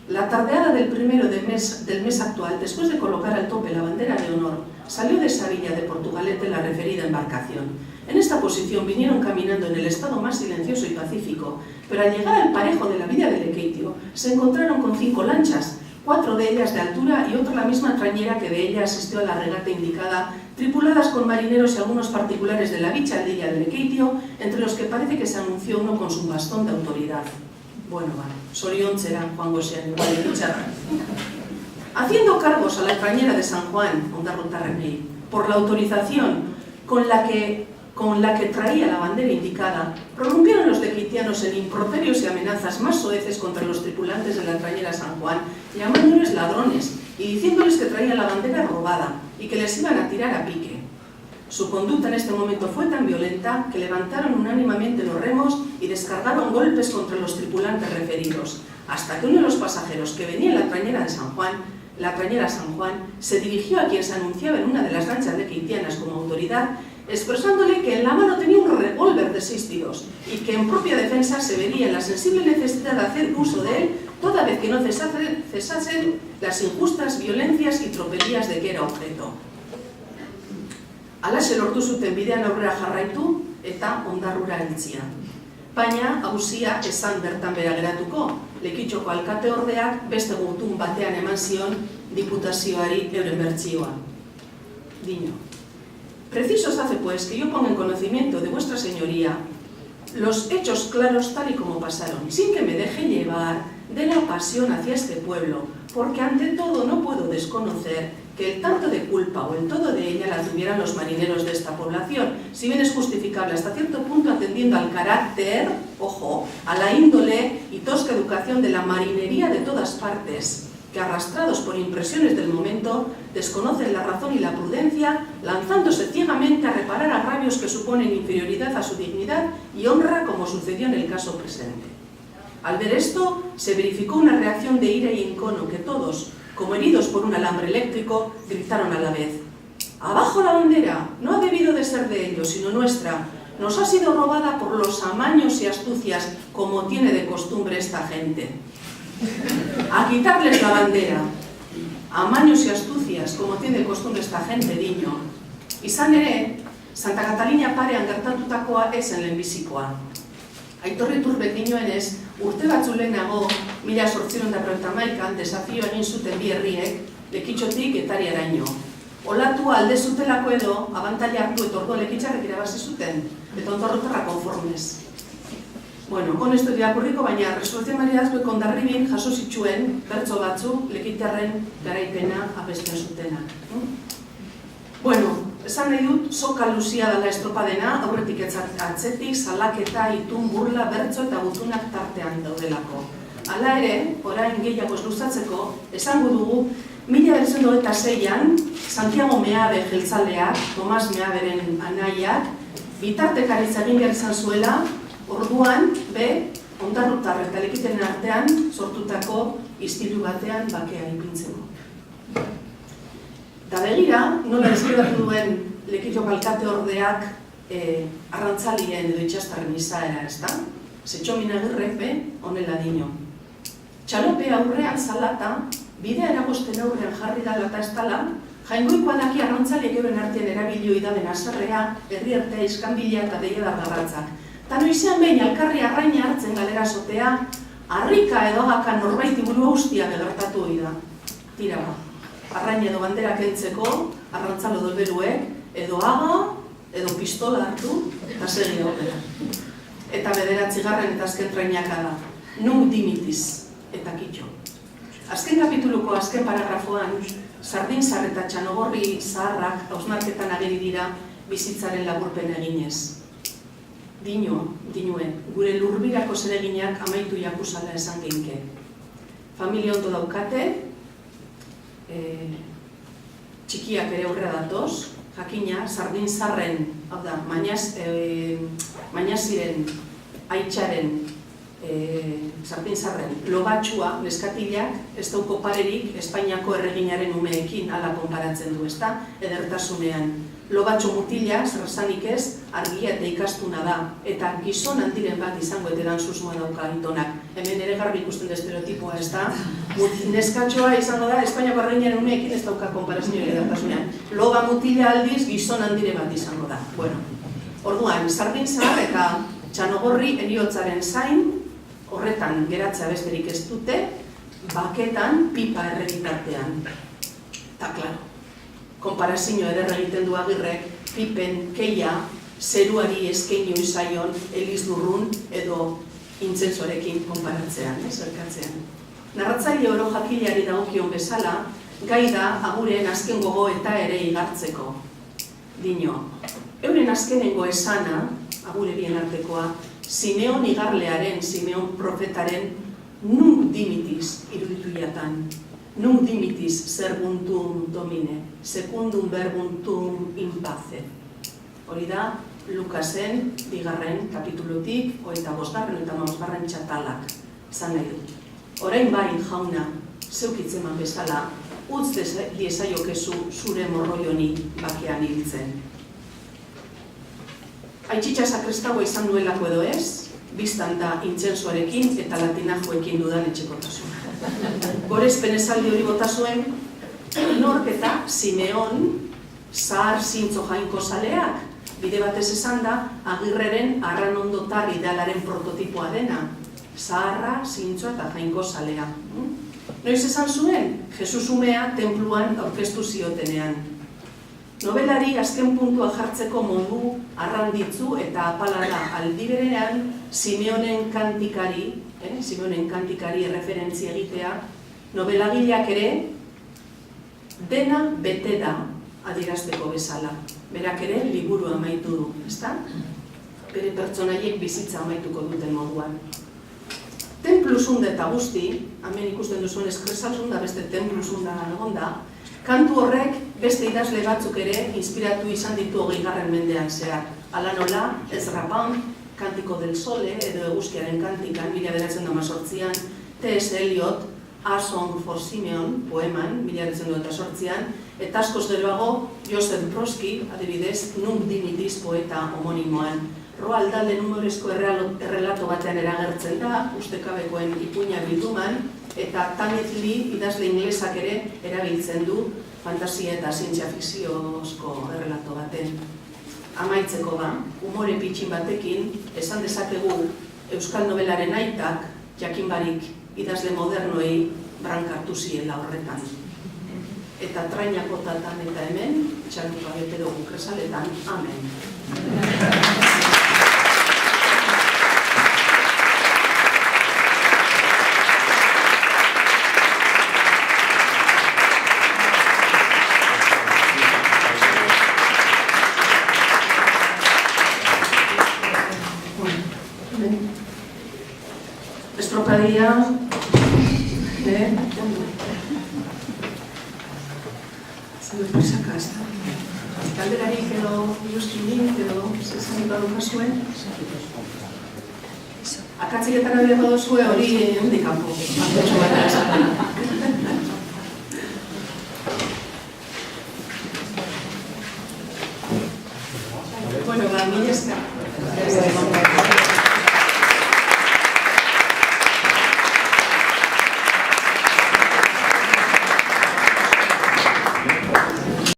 La tardeada del primero del mes actual, después de colocar al tope la bandera de honor, salió de Sevilla de Portugalete la referida embarcación. En esta posición vinieron caminando en el estado más silencioso y pacífico, pero al llegar al parejo de la villa de Lekeitio se encontraron con 5 lanchas, 4 de ellas de altura y otra la misma trañera que de ella asistió a la regata indicada, tripuladas con marineros y algunos particulares de la dicha aldea de Lekeitio, entre los que parece que se anunció uno con su bastón de autoridad. Bueno, soriontzera joango zean igual itxarra. Haciendo cargos a la trañera de San Juan, Ondarrutarrenei, por la autorización con la que traía la bandera indicada, prorrumpieron los lekeitianos en improperios y amenazas más soeces contra los tripulantes de la trañera San Juan, llamándoles ladrones y diciéndoles que traían la bandera robada y que les iban a tirar a pique. Su conducta en este momento fue tan violenta que levantaron unánimemente los remos y descargaron golpes contra los tripulantes referidos, hasta que uno de los pasajeros que venía en la trañera San Juan, se dirigió a quien se anunciaba en una de las lanchas lequeitianas como autoridad, expresándole que en la mano tenía un revólver de 6 tiros y que en propia defensa se vería la sensible necesidad de hacer uso de él toda vez que no cesasen las injustas violencias y tropelías de que era objeto. Alaxe lortu zuten bidean aurrera jarraitu eta Ondarrura heltzia. Baina auzia esan bertan bera geratuko, Lekitxoko alkateordeak beste gutun batean eman zion diputazioari euren bertsioa. Diño. Preciso se hace pues que yo ponga en conocimiento de vuestra señoría los hechos claros tal y como pasaron, sin que me deje llevar de la pasión hacia este pueblo, porque ante todo no puedo desconocer que el tanto de culpa o el todo de ella la tuvieran los marineros de esta población, si bien es justificable hasta cierto punto atendiendo al carácter, ojo, a la índole y tosca educación de la marinería de todas partes, que arrastrados por impresiones del momento, desconocen la razón y la prudencia, lanzándose ciegamente a reparar agravios que suponen inferioridad a su dignidad y honra, como sucedió en el caso presente. Al ver esto, se verificó una reacción de ira y encono que todos, como heridos por un alambre eléctrico, gritaron a la vez: ¡abajo la bandera! No ha debido de ser de ellos, sino nuestra. Nos ha sido robada por los amaños y astucias, como tiene de costumbre esta gente. A quitarles la bandera. Amaños y astucias, como tiene de costumbre esta gente, diño. Izan ere, Santa Catalina parean gertatutakoa esen lehenbizikoa. Aitor Iturbek dioenez, urte batzu lehenago, 1891an desafio egin zuten bi herriek, Lekitxotik Getariaraino. Olatua alde zutelako edo, abantaila hartu eta orduan Lekitxarrek irabazi zuten, eta Ondarrutarra konformez. Bueno, con esto irakurriko, baina Resurrección Maria Azkuek Hondarribin jaso zituen bertso batzu Lekitarren garaipena abesten zutena. Bueno, esan nahi dut, soka luzia dela estropadena, aurretik atzetik, salaketa, itun, burla, bertso eta gutunak tartean daudelako. Hala ere, orain gehiago ez luzatzeko, esango dugu, 1926an, Santiago Meabe jeltzaleak, Tomas Meaberen anaiak, bitartekaritza egin behar izan zuela, orduan, Ondarrutar eta Lekiteren artean sortutako istilu batean bakea ipintzeko. Da begira, nola deskribatu duen Lekitxoko alkateordeak arrantzalien edo itxastarren izaera, ezta? Setxomin Agirrek honela dino. Txalope aurrean salata, bidea eragosten aurrean jarri dala eta ez dala, jaingoikoa daki arrantzaliek euren artean erabilioi daben azarrea, herri artea iskanbila eta deiedar garratzak. Ta noizean behin alkarri arraina hartzen galera sotea, harrika edo agaka norbaiti burua ustia begertatu hori da. Tira ba, arraina edo bandera kentzeko, arrantzalo dolberuek, edo aga, edo pistola hartu, eta segi daudela. Eta 9. eta azken trainaka da, nunc dimitis, eta kitxo. Azken kapituluko azken paragrafoan, Sardinsar eta Txanogorri zaharrak hausnarketan ageri dira bizitzaren laburpen eginez. Dinue, gure lurbirako zereginak amaitu jakuzala esan geinke. Familia ondo daukate, txikiak ere aurrera datoz, jakina, Sardinsarren, hau da, Mañasiren aitxaren Sardinsarren lobatxua, neskatilak, ez dauko parerik Espainiako erreginaren umeekin ala konparatzen du, ezta, edertasunean. Lobatxo mutila, zerrazanik ez, argia eta ikastuna da, eta gizon handiren bat izango eteran susmoa dauka itonak. Hemen ere garbi ikusten da estereotipoa, ez da? Neskatxoa izango da, Espainiako erreginaren umeekin ez dauka konparazioa edertasunean. Loba mutila aldiz, gizon handire bat izango da. Bueno, orduan, Sardinsar eta Txanogorri heriotzaren zain, horretan geratzea besterik ez dute, baketan pipa erregitartean. Ta, klaro, konparazio ederra egiten du Agirrek, pipen, keia, zeruari eskaini zaion elizlurrun edo intzentsorekin konparatzean, zerkatzean. Narratzaile oro jakilari dagokion bezala, gai da aguren azken gogo eta ere igartzeko. Dino, euren azkenengo esana, agure bien artekoa, Simeon igarlearen, Simeon profetaren, nunc dimitis iruditu jatan. Nunc dimitis servuntum domine, secundum verbuntum in pace. Hori da, Lukasen 2. kapitulutik, 25. eta 15. txatalak, esan nahi du. Orain bai, jauna, zeukitzeman bezala, utz diezaiokezu zure morroioni bakean hiltzen. Aitxitxa sakristagoa izan duelako edo ez, biztan da intzentzuarekin eta latinajoekin dudan etxekotasuna. Gorezpen esaldi hori bota zuen, nork eta Simeon, zahar zintzo jainko zaleak, bide batez esan da, Agirreren Arranondo-tar idealaren prototipoa dena, zaharra, zintzo eta jainko zalea. Noiz esan zuen, Jesus umea tenpluan aurkeztu ziotenean. Nobelari azken puntua jartzeko modu arranditzu eta apala da aldi berean Simeonen kantikari erreferentzia egitea, nobelagileak ere dena bete da adierazteko bezala. Berak ere liburu amaitu du, ezta? Bere pertsonaiek bizitza amaituko duten moduan. Tenplu zunda eta guzti, hemen ikusten duzuen eskresa zunda, beste tenplu zunda egonda, kantu horrek beste idazle batzuk ere inspiratu izan ditu 20. mendean zehar. Hala nola, Ezra Pound, Kantiko del Sole, edo Eguzkiaren kantikan, 1918an, T.S. Eliot, A Song for Simeon, poeman, 1908an, eta askoz geroago, Joseph Brodsky, adibidez, Nunc Dimittis poeta homonimoan. Roald Dahlen humorezko errelato batean eragertzen da, ustekabekoen ipuina bilduman, eta Tammy Lee idazle inglesak ere erabiltzen du fantasia eta zientzia fikziozko errelato baten. Amaitzeko ba, umore pitxin batekin, esan dezakegu euskal nobelaren aitak, jakin barik idazle modernoei brankartu ziela horretan. Eta trainakotatan eta hemen, txaltu gabete dugu kresaletan, amen. Estropadia, zer presaka, ez da? Galderarik edo iluskinik edo zezanik badukazuen? Akatziketan abiako duzue hori hendik kanpo.